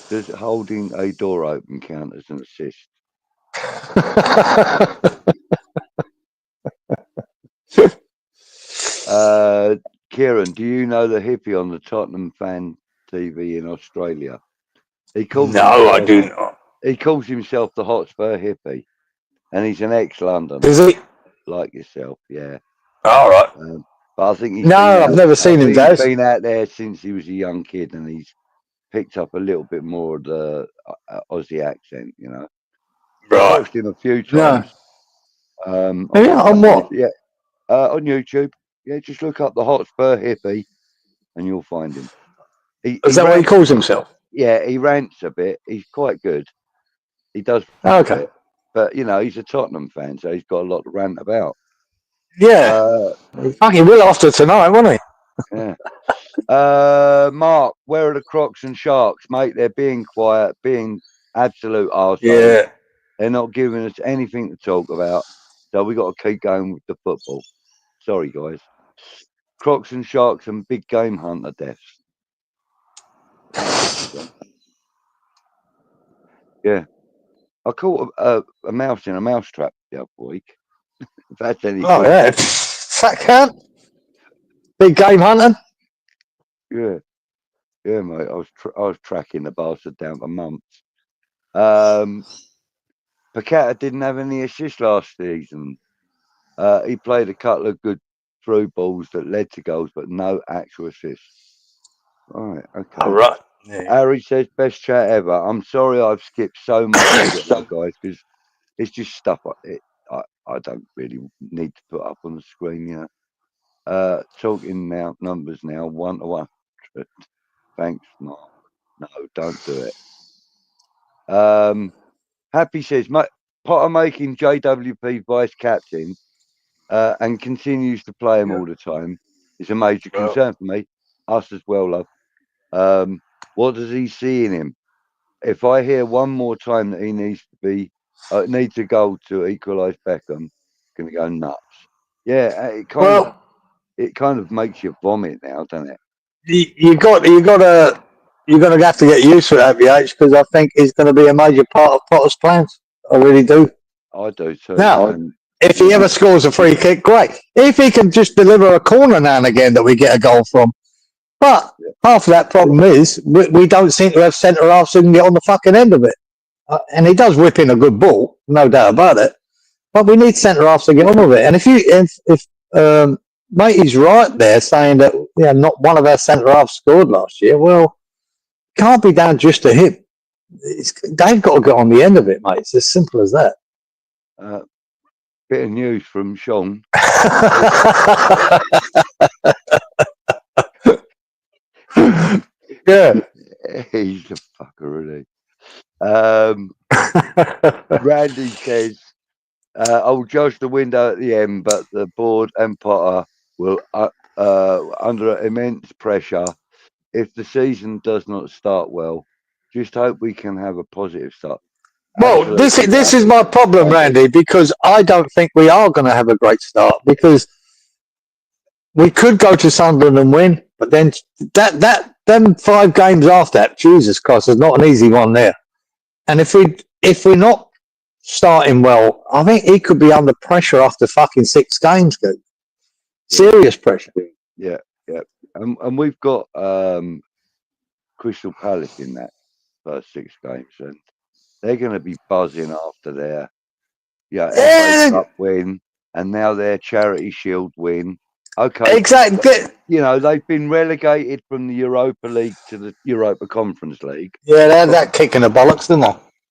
Does holding a door open count as an assist? Kieran, do you know the hippie on the Tottenham fan TV in Australia? I do not. He calls himself the Hotspur hippie, and he's an ex-Londoner. Is he? Like yourself, yeah. All right. But I think he's I've never seen him, Daz. He's been out there since he was a young kid, and he's picked up a little bit more of the Aussie accent, Right. I've watched him a few times. On what? Yeah, on YouTube. Yeah, just look up the Hotspur hippie, and you'll find him. Is that what he calls himself? Yeah, he rants a bit. He's quite good. He does. Okay. But he's a Tottenham fan, so he's got a lot to rant about. Yeah. He fucking will after tonight, won't he? Yeah. Mark, where are the Crocs and Sharks, mate? They're being quiet, being absolute arseholes. Yeah. They're not giving us anything to talk about, so we got to keep going with the football. Sorry, guys. Crocs and Sharks and big game hunter deaths. Yeah. I caught a mouse in a mousetrap the other week. If that's any good. Oh, yeah. Fat cunt. Big game hunting. Yeah. Yeah, mate. I was tracking the bastard down for months. Paqueta didn't have any assists last season. He played a couple of good through balls that led to goals, but no actual assists. Right. Okay. All right. Yeah. Harry says, best chat ever. I'm sorry I've skipped so much stuff, guys, because it's just stuff I don't really need to put up on the screen, talking now, numbers now, 1 to 100. Thanks, Mark. No, don't do it. Happy says, Potter making JWP vice captain and continues to play him all the time is a major concern for me. Us as well, love. What does he see in him? If I hear one more time that he needs a goal to equalise Beckham, going to go nuts. Yeah, it kind of makes you vomit now, doesn't it? You're gonna have to get used to it, BH, because I think it's going to be a major part of Potter's plans. I really do. I do too. Now, if he ever scores a free kick, great. If he can just deliver a corner now and again that we get a goal from. But half of that problem is we don't seem to have centre halves who can get on the fucking end of it. And he does whip in a good ball, no doubt about it. But we need centre halves to get on with it. And if Matey's right there saying that not one of our centre halves scored last year, well, can't be down just to him. They've got to get on the end of it, mate. It's as simple as that. Bit of news from Sean. Yeah. He's a fucker, isn't he? Randy says, I'll judge the window at the end, but the board and Potter will, under immense pressure, if the season does not start well, just hope we can have a positive start. Well, this is my problem, Randy, because I don't think we are going to have a great start, because we could go to Sunderland and win, but then them 5 games after that, Jesus Christ, there's not an easy one there. And if we're not starting well, I think he could be under pressure after fucking 6 games, dude. Serious pressure. Yeah. And we've got Crystal Palace in that first 6 games, and they're going to be buzzing after their FA Cup win and now their Charity Shield win. Okay, exactly. You know, they've been relegated from the Europa League to the Europa Conference League. Yeah, they had that kick in the bollocks, didn't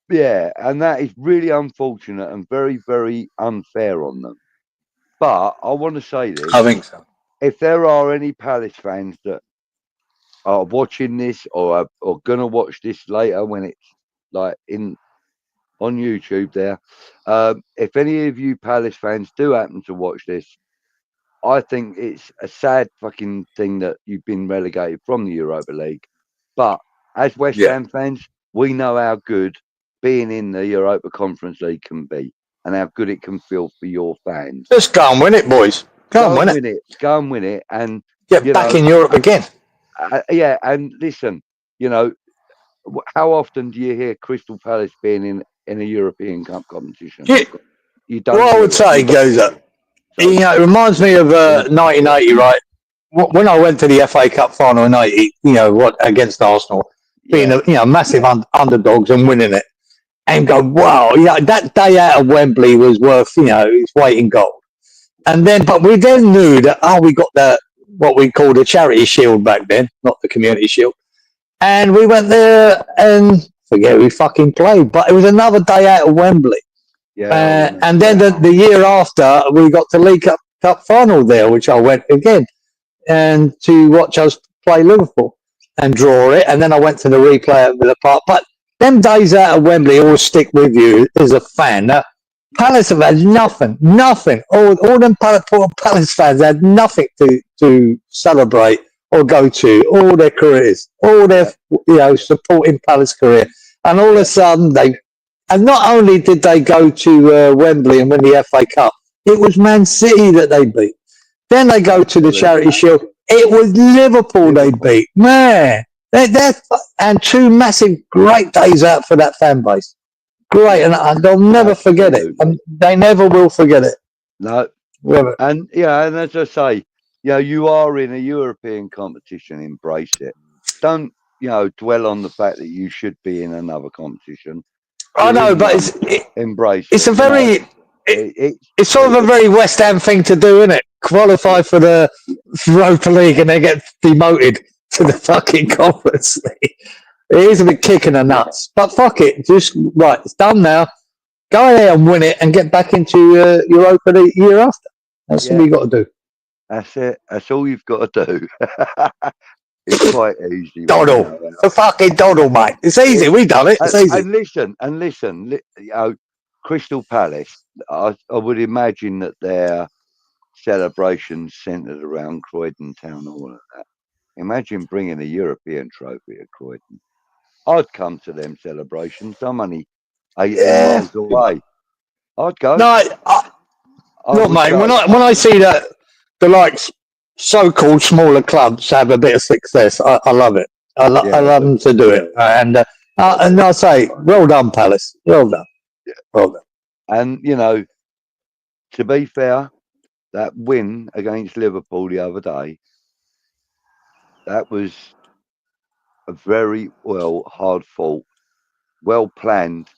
they? Yeah, and that is really unfortunate and very, very unfair on them. But I want to say this. I think so. If there are any Palace fans that are watching this or going to watch this later when it's like on YouTube there, if any of you Palace fans do happen to watch this, I think it's a sad fucking thing that you've been relegated from the Europa League. But as West Ham fans, we know how good being in the Europa Conference League can be and how good it can feel for your fans. Just go and win it, boys. Go and win it. Go and win it. And get back in Europe again. Yeah, and listen, you know, how often do you hear Crystal Palace being in a European Cup competition? You don't. What I would say goes up. You know, it reminds me of 1980, right? When I went to the FA Cup final in '80, you know, against Arsenal, being massive underdogs and winning it, and go, wow, that day out of Wembley was worth, its weight in gold. And then, but we then knew that we got what we called a Charity Shield back then, not the Community Shield, and we went there and forget we fucking played, but it was another day out of Wembley. Yeah, and then the year after, we got the League Cup final there, which I went again, and to watch us play Liverpool and draw it. And then I went to the replay at Villa Park. But them days out of Wembley always stick with you as a fan. Now, Palace have had nothing. All them Palace fans had nothing to celebrate or go to all their careers, all their supporting Palace career, and all of a sudden And not only did they go to Wembley and win the FA Cup, it was Man City that they beat. Then they go to the Charity Shield. It was Liverpool they beat. Man, and 2 massive great days out for that fan base. Great, and they'll never forget it. And they never will forget it. No. And and as I say, you are in a European competition. Embrace it. Don't dwell on the fact that you should be in another competition. I know, but it's a very it's sort of a very West Ham thing to do, isn't it? Qualify for the Europa League and then get demoted to the fucking Conference League. It is a bit kick in the nuts, but fuck it, just it's done now. Go in there and win it and get back into Europa the year after. That's what we got to do. That's it. That's all you've got to do. It's quite easy. Doddle. It's a fucking doddle, mate. It's easy. We've done it. It's easy. And listen, Crystal Palace, I would imagine that their celebrations centred around Croydon Town Hall and that. Imagine bringing a European trophy at Croydon. I'd come to them celebrations. I'm only 8 miles away. I'd go. No, look, mate, when I see that the so-called smaller clubs have a bit of success, I love it. I love them to do it, and I say, well done, Palace. Well done. Yeah. Well done. And to be fair, that win against Liverpool the other day, that was a very hard fought, well planned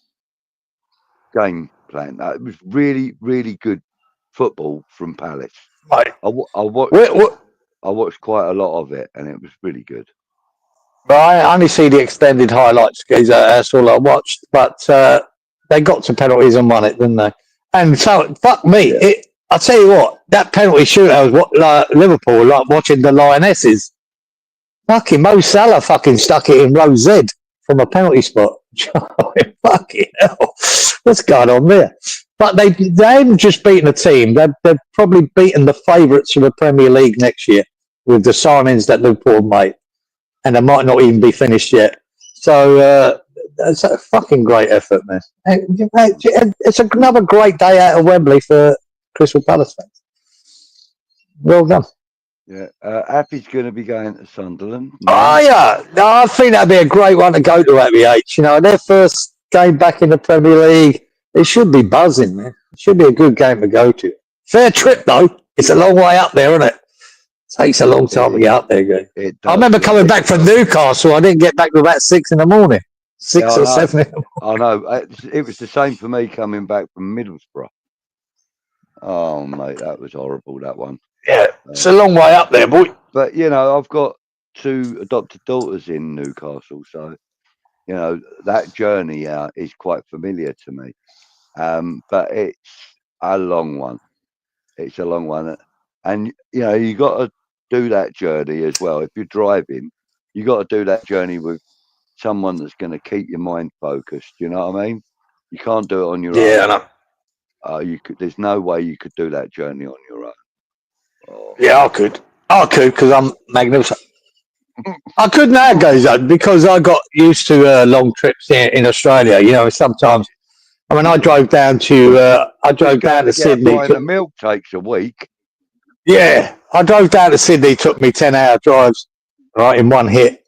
game plan. It was really, really good football from Palace. Right. I watched quite a lot of it, and it was really good. Well, I only see the extended highlights because that's all I watched. But they got to penalties and won it, didn't they? And so, fuck me. Yeah. I'll tell you what, that penalty shootout was Liverpool, watching the Lionesses. Fucking Mo Salah fucking stuck it in row Z from a penalty spot. Fucking hell. What's going on there? But they haven't just beaten a team. They've probably beaten the favourites for the Premier League next year with the signings that Liverpool made. And they might not even be finished yet. So It's a fucking great effort, man. It's another great day out of Wembley for Crystal Palace fans. Well done. Yeah, Appy's going to be going to Sunderland. Oh, yeah. No, I think that'd be a great one to go to at the H. You know, their first game back in the Premier League. It should be buzzing, man. It should be a good game to go to. Fair trip, though. It's a long way up there, isn't it? Takes a long time to get up there, guys. I remember coming back from Newcastle. I didn't get back till about 6 in the morning. 6 or 7 in the morning. I know. It was the same for me coming back from Middlesbrough. Oh, mate, that was horrible, that one. Yeah, it's a long way up there, boy. But, you know, I've got 2 adopted daughters in Newcastle, so, you know, that journey is quite familiar to me. But it's a long one. It's a long one. And, you know, you got to do that journey as well. If you're driving, you got to do that journey with someone that's going to keep your mind focused. You know what I mean? You can't do it on your own. Yeah, I know. There's no way you could do that journey on your own. Oh. Yeah, I could because I'm magnificent. I could now, guys, because I got used to long trips in Australia. You know, sometimes. I mean, I drove down to Sydney. The milk takes a week. Yeah, I drove down to Sydney. Took me 10-hour drives, right, in one hit.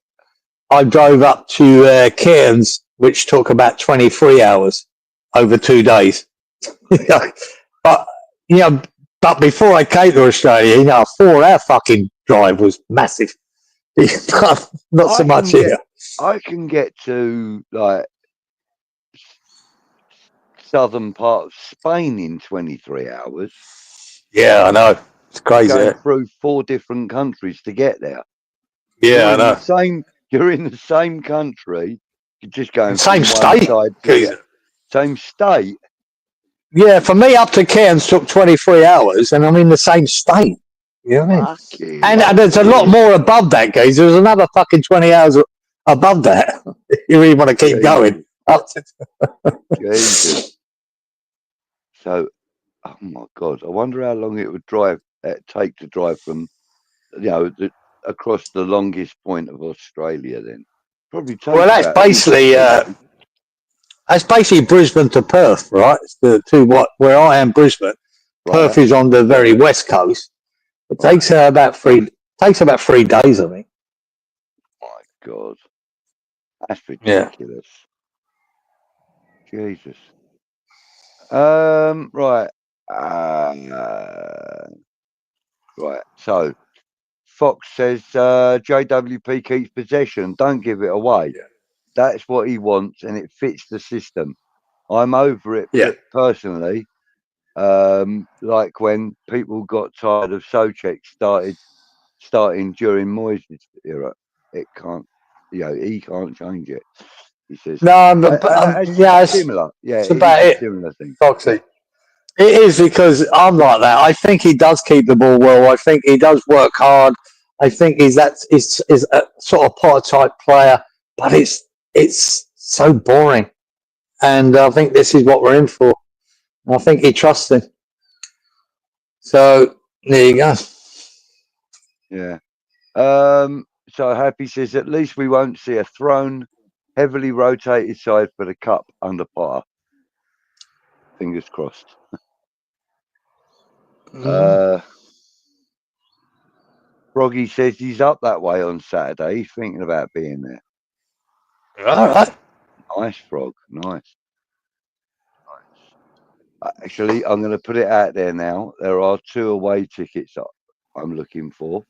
I drove up to Cairns, which took about 23 hours over 2 days. But you know, but before I came to Australia, you know, a 4-hour fucking drive was massive. Not so much here. I can get to like southern part of Spain in 23 hours. Yeah, I know. It's crazy. Going through 4 different countries to get there. Yeah, I know. You're in the same country. You're just going same state. Same state. Yeah, for me up to Cairns took 23 hours, and I'm in the same state. You know what I mean? And there's a lot more above that, guys. There's another fucking 20 hours above that. You really want to keep going. Jesus. So, oh my God, I wonder how long it would take to drive from, you know, across the longest point of Australia. Then probably take. Well, that's basically Brisbane to Perth, right? It's where I am, Brisbane. Right. Perth is on the very west coast. It takes about 3 days, I think. My God, that's ridiculous. Yeah. Jesus. Right. Right. So, Fox says JWP keeps possession. Don't give it away. Yeah. That's what he wants, and it fits the system. I'm over it personally. Like when people got tired of Souček starting during Moyes' era. It can't, you know, he can't change it. He says no, but it's similar. Yeah, it's about it. Similar thing. Foxy. It is because I'm like that. I think he does keep the ball well. I think he does work hard. I think he's a sort of prototype player, but it's so boring. And I think this is what we're in for. I think he trusts him. So there you go. Yeah. So Happy says at least we won't see a thrown, heavily rotated side for the cup under par. Fingers crossed. Froggy says he's up that way on Saturday. He's thinking about being there. All right. Nice, Frog. Nice. Actually, I'm going to put it out there now. There are 2 away tickets I'm looking for.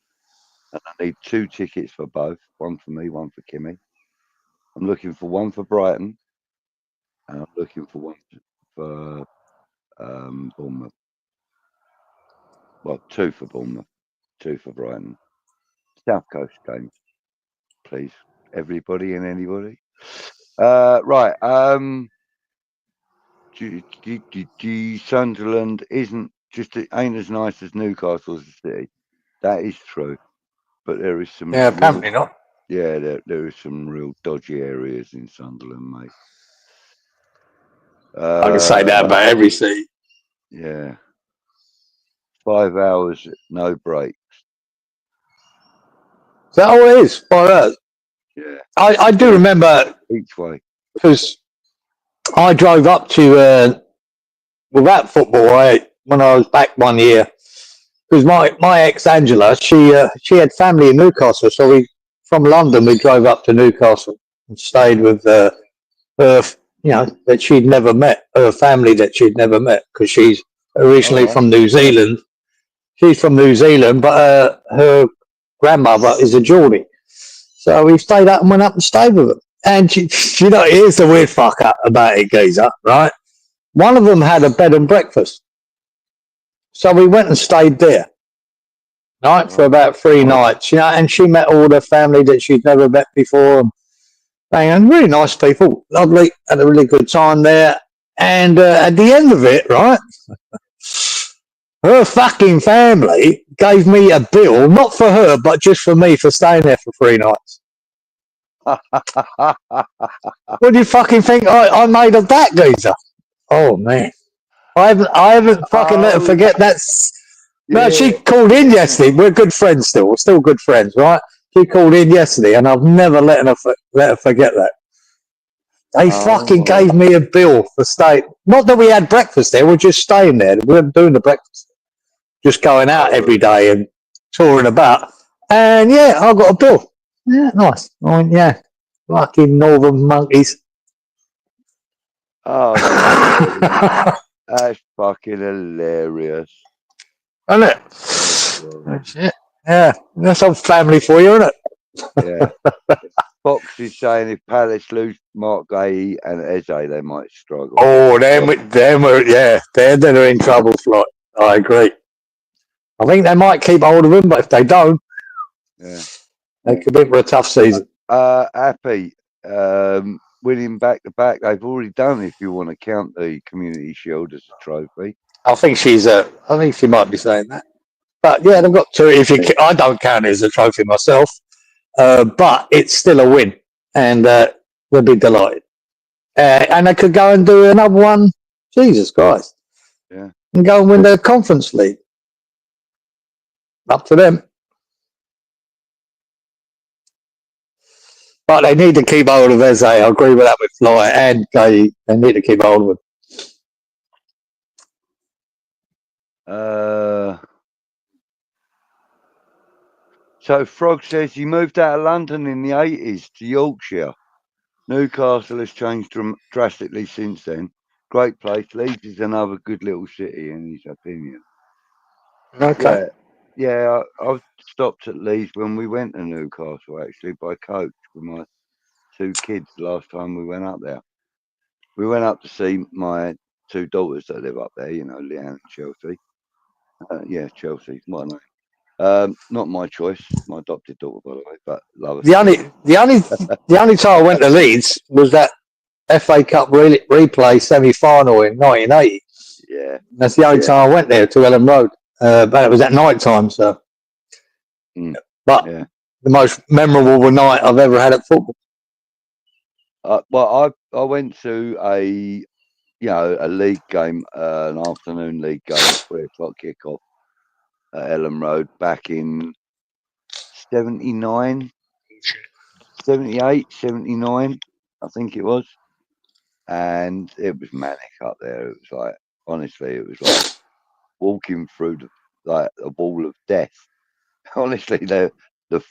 And I need 2 tickets for both. One for me, one for Kimmy. I'm looking for one for Brighton. And I'm looking for one for Bournemouth. Well, 2 for Bournemouth. 2 for Brighton. South Coast games. Please. Everybody and anybody. Right. Sunderland ain't as nice as Newcastle as a city. That is true, but there is some. Yeah, apparently not. Yeah, there is some real dodgy areas in Sunderland, mate. I can say that about every city. Yeah, 5 hours, no breaks. Is that all it is? 5 hours. Yeah, I do remember each way. because I drove up to without football when I was back one year. Because my ex Angela, she had family in Newcastle, so from London we drove up to Newcastle and stayed with her, that she'd never met, her family that she'd never met, because she's originally from New Zealand. She's from New Zealand, but her grandmother is a Geordie. So we stayed up and went up and stayed with her. And here's the weird fuck up about it, geezer, right? One of them had a bed and breakfast. So we went and stayed there, right, for about 3 nights, and she met all the family that she'd never met before. And really nice people, lovely, had a really good time there. And at the end of it, right, her fucking family gave me a bill, not for her, but just for me for staying there for 3 nights. What do you fucking think I made of that, geezer? Oh, man. I haven't fucking let her forget that. No, she called in yesterday. We're good friends still. We're still good friends, right? She called in yesterday, and I've never let her forget that. They fucking gave me a bill for staying. Not that we had breakfast there. We're just staying there. We weren't doing the breakfast. Just going out every day and touring about. And, yeah, I got a bill. Yeah, nice. Yeah. Fucking northern monkeys. Oh, that's fucking hilarious. Isn't it? That's it. Yeah, that's some family for you, isn't it? Yeah. Fox is saying if Palace lose Mark Gay and Eze, they might struggle. Oh, they're in trouble, Floyd. I agree. I think they might keep hold of him, but if they don't, they could be for a tough season. Happy. Winning back to back, they've already done. If you want to count the Community Shield as a trophy, I think she might be saying that. But yeah, they've got 2. I don't count it as a trophy myself, but it's still a win, and they'll be delighted. And they could go and do another one. Jesus Christ! Yeah, and go and win the Conference League. Up to them. But they need to keep hold of Eze. I agree with that with Fly and Gay. They need to keep hold of him. So Frog says he moved out of London in the 80s to Yorkshire. Newcastle has changed drastically since then. Great place. Leeds is another good little city in his opinion. Okay. Yeah, I stopped at Leeds when we went to Newcastle actually by coach with my 2 kids last time we went up there. We went up to see my 2 daughters that live up there, Leanne and Chelsea. Chelsea, my name. Not my choice, my adopted daughter, by the way, but love her. The only time I went to Leeds was that FA Cup replay semi-final in 1980. Yeah, that's the only time I went there to Ellen Road, but it was at night time. So, but the most memorable night I've ever had at football. Well, I went to a league game, an afternoon league game, 3 o'clock kickoff at Ellen Road back in 79, 78, 79, I think it was. And it was manic up there. It was like, honestly, it was like walking through a wall of death. Honestly, the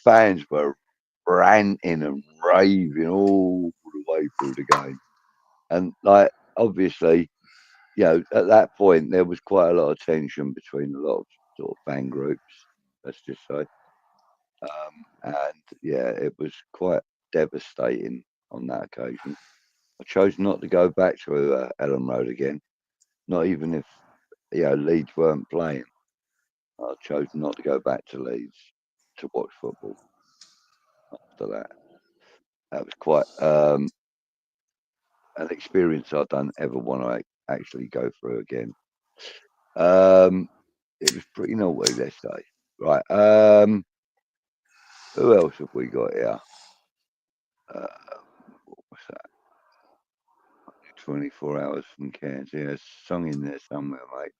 fans were ranting and raving all the way through the game. And like, obviously, at that point, there was quite a lot of tension between a lot of sort of fan groups, let's just say. And it was quite devastating on that occasion. I chose not to go back to Ellen Road again, not even if Leeds weren't playing. I chose not to go back to Leeds to watch football after that. That was quite an experience I don't ever want to actually go through again. It was pretty naughty, let's say. Right. Who else have we got here? What's that? 24 hours from Cairns. Yeah, there's a song in there somewhere, mate.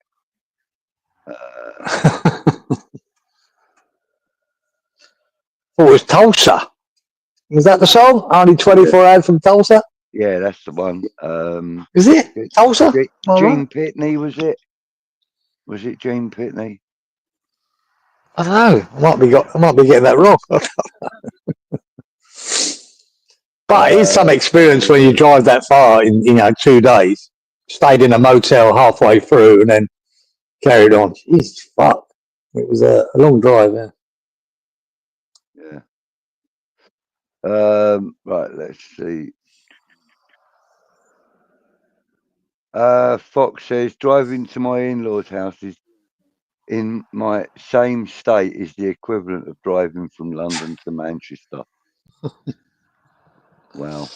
It was Tulsa. Was that the song? Only 24 hours from Tulsa? Yeah, that's the one. Is it Tulsa? All Gene right. Pitney, was it? Was it Gene Pitney? I don't know. I might be getting that wrong. But it's some experience when you drive that far in 2 days. Stayed in a motel halfway through and then carried on. Jeez, fuck! It was a long drive. Yeah. Right, let's see. Fox says driving to my in-laws' house is in my same state is the equivalent of driving from London to Manchester. Wow.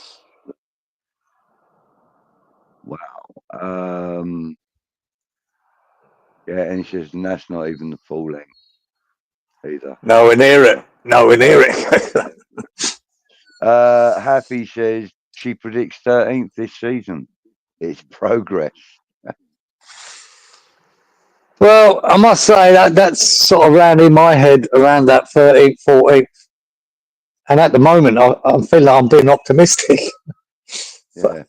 Yeah, and he says, and that's not even the full length either. Nowhere near it. Nowhere near it. Happy says she predicts 13th this season. It's progress. Well, I must say that's sort of around in my head around that 13th, 14th. And at the moment, I feel like I'm being optimistic. Yeah.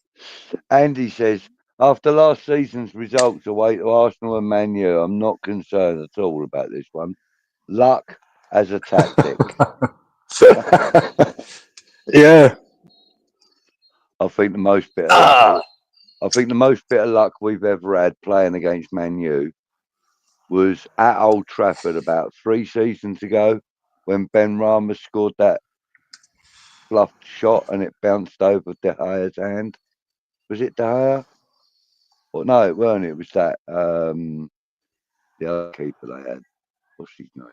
Andy says, after last season's results away to Arsenal and Man U, I'm not concerned at all about this one. Luck as a tactic. Yeah. I think the most bit of luck we've ever had playing against Man U was at Old Trafford about 3 seasons ago when Ben Rama scored that fluffed shot and it bounced over De Gea's hand. Was it De Gea? Well, no, it weren't. It was that the other keeper they had. What's his name?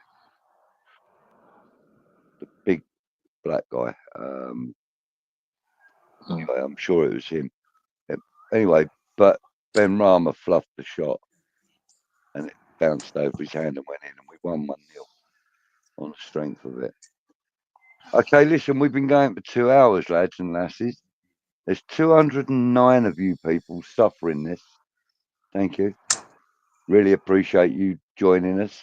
The big black guy. Anyway, I'm sure it was him. Anyway, but Ben Rama fluffed the shot and it bounced over his hand and went in, and we won 1-0 on the strength of it. Okay, listen, we've been going for 2 hours, lads and lasses. There's 209 of you people suffering this. Thank you. Really appreciate you joining us.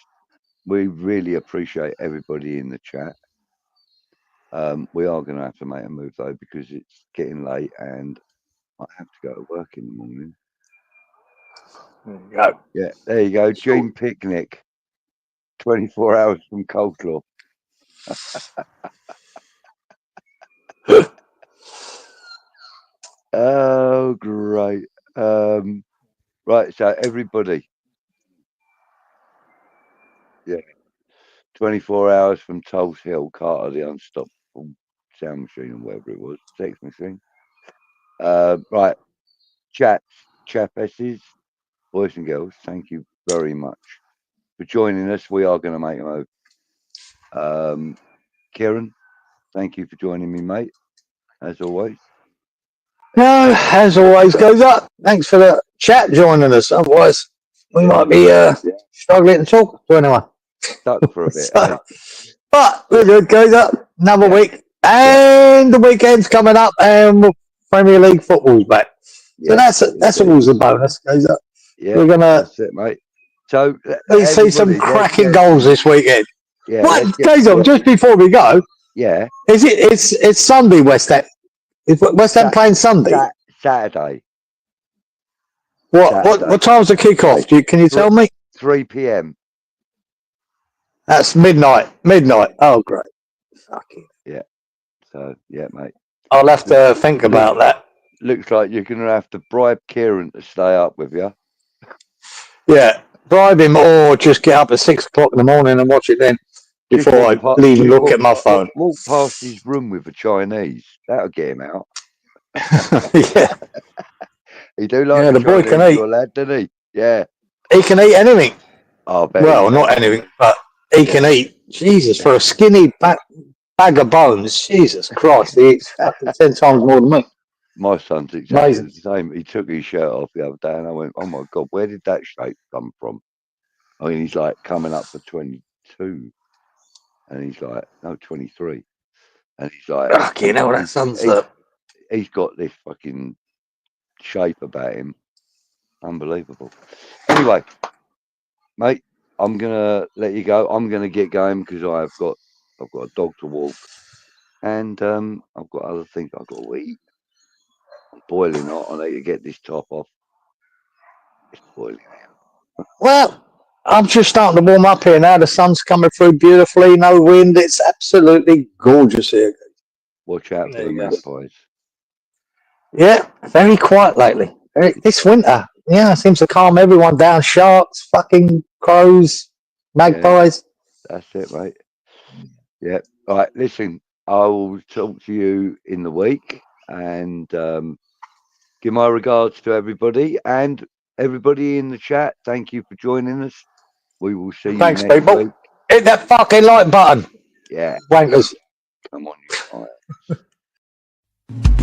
We really appreciate everybody in the chat. We are going to have to make a move though because it's getting late and I have to go to work in the morning. There you go. Yeah, there you go. Dream picnic. 24 hours from Coldclaw. Oh, great. Right, so everybody. Yeah. 24 hours from Tulse Hill, Carter, the unstoppable sound machine, or whatever it was, sex machine. Right, chapesses, boys and girls, thank you very much for joining us. We are going to make a move. Kieran, thank you for joining me, mate, as always. No, as always, goes up. Thanks for the chat joining us. Otherwise, we might be struggling to talk to anyone. Stuck for a bit. So, but we're good. Goes up another week, and the weekend's coming up, and Premier League football's back. So that's always a bonus. Goes up. Yeah, we're gonna. That's it, mate. So let's see some cracking goals this weekend. Yeah. What goes on just before we go? Yeah. Is it? It's Sunday. West Ham. Is West Ham playing Sunday? Saturday. What time's the kickoff? Can you tell me? 3 p.m. That's midnight. Oh, great. Fucking. Yeah. So, yeah, mate. I'll have to think about that. Looks like you're going to have to bribe Kieran to stay up with you. Yeah. Bribe him or just get up at 6 o'clock in the morning and watch it then before I leave and look at my phone. Walk past his room with a Chinese. That'll get him out. Yeah. He do like the boy can eat. Lad, doesn't he? Yeah. He can eat anything. Oh, well, not anything, but he can eat. Jesus, for a skinny bag of bones, Jesus Christ, he eats 10 times more than me. My son's exactly the same. He took his shirt off the other day and I went, oh my God, where did that shape come from? I mean, he's like coming up for 22. And he's like, no, 23. And he's like, fucking hell, that son's he's got this fucking shape about him. Unbelievable. Anyway, mate, I'm gonna let you go. I'm gonna get going because I've got a dog to walk, and I've got other things I've got to eat. boiling hot. I need to get this top off. It's boiling out. Well, I'm just starting to warm up here now. The sun's coming through beautifully. No wind. It's absolutely gorgeous here. Watch out for There the you go. magpies. Yeah, very quiet lately. This winter, yeah, seems to calm everyone down. Sharks, fucking crows, magpies. That's it, mate. Yeah. All right. Listen, I will talk to you in the week and give my regards to everybody and everybody in the chat. Thank you for joining us. We will see you Thanks, next people. week. Hit that fucking like button. Yeah. Wankers. Come on, you guys.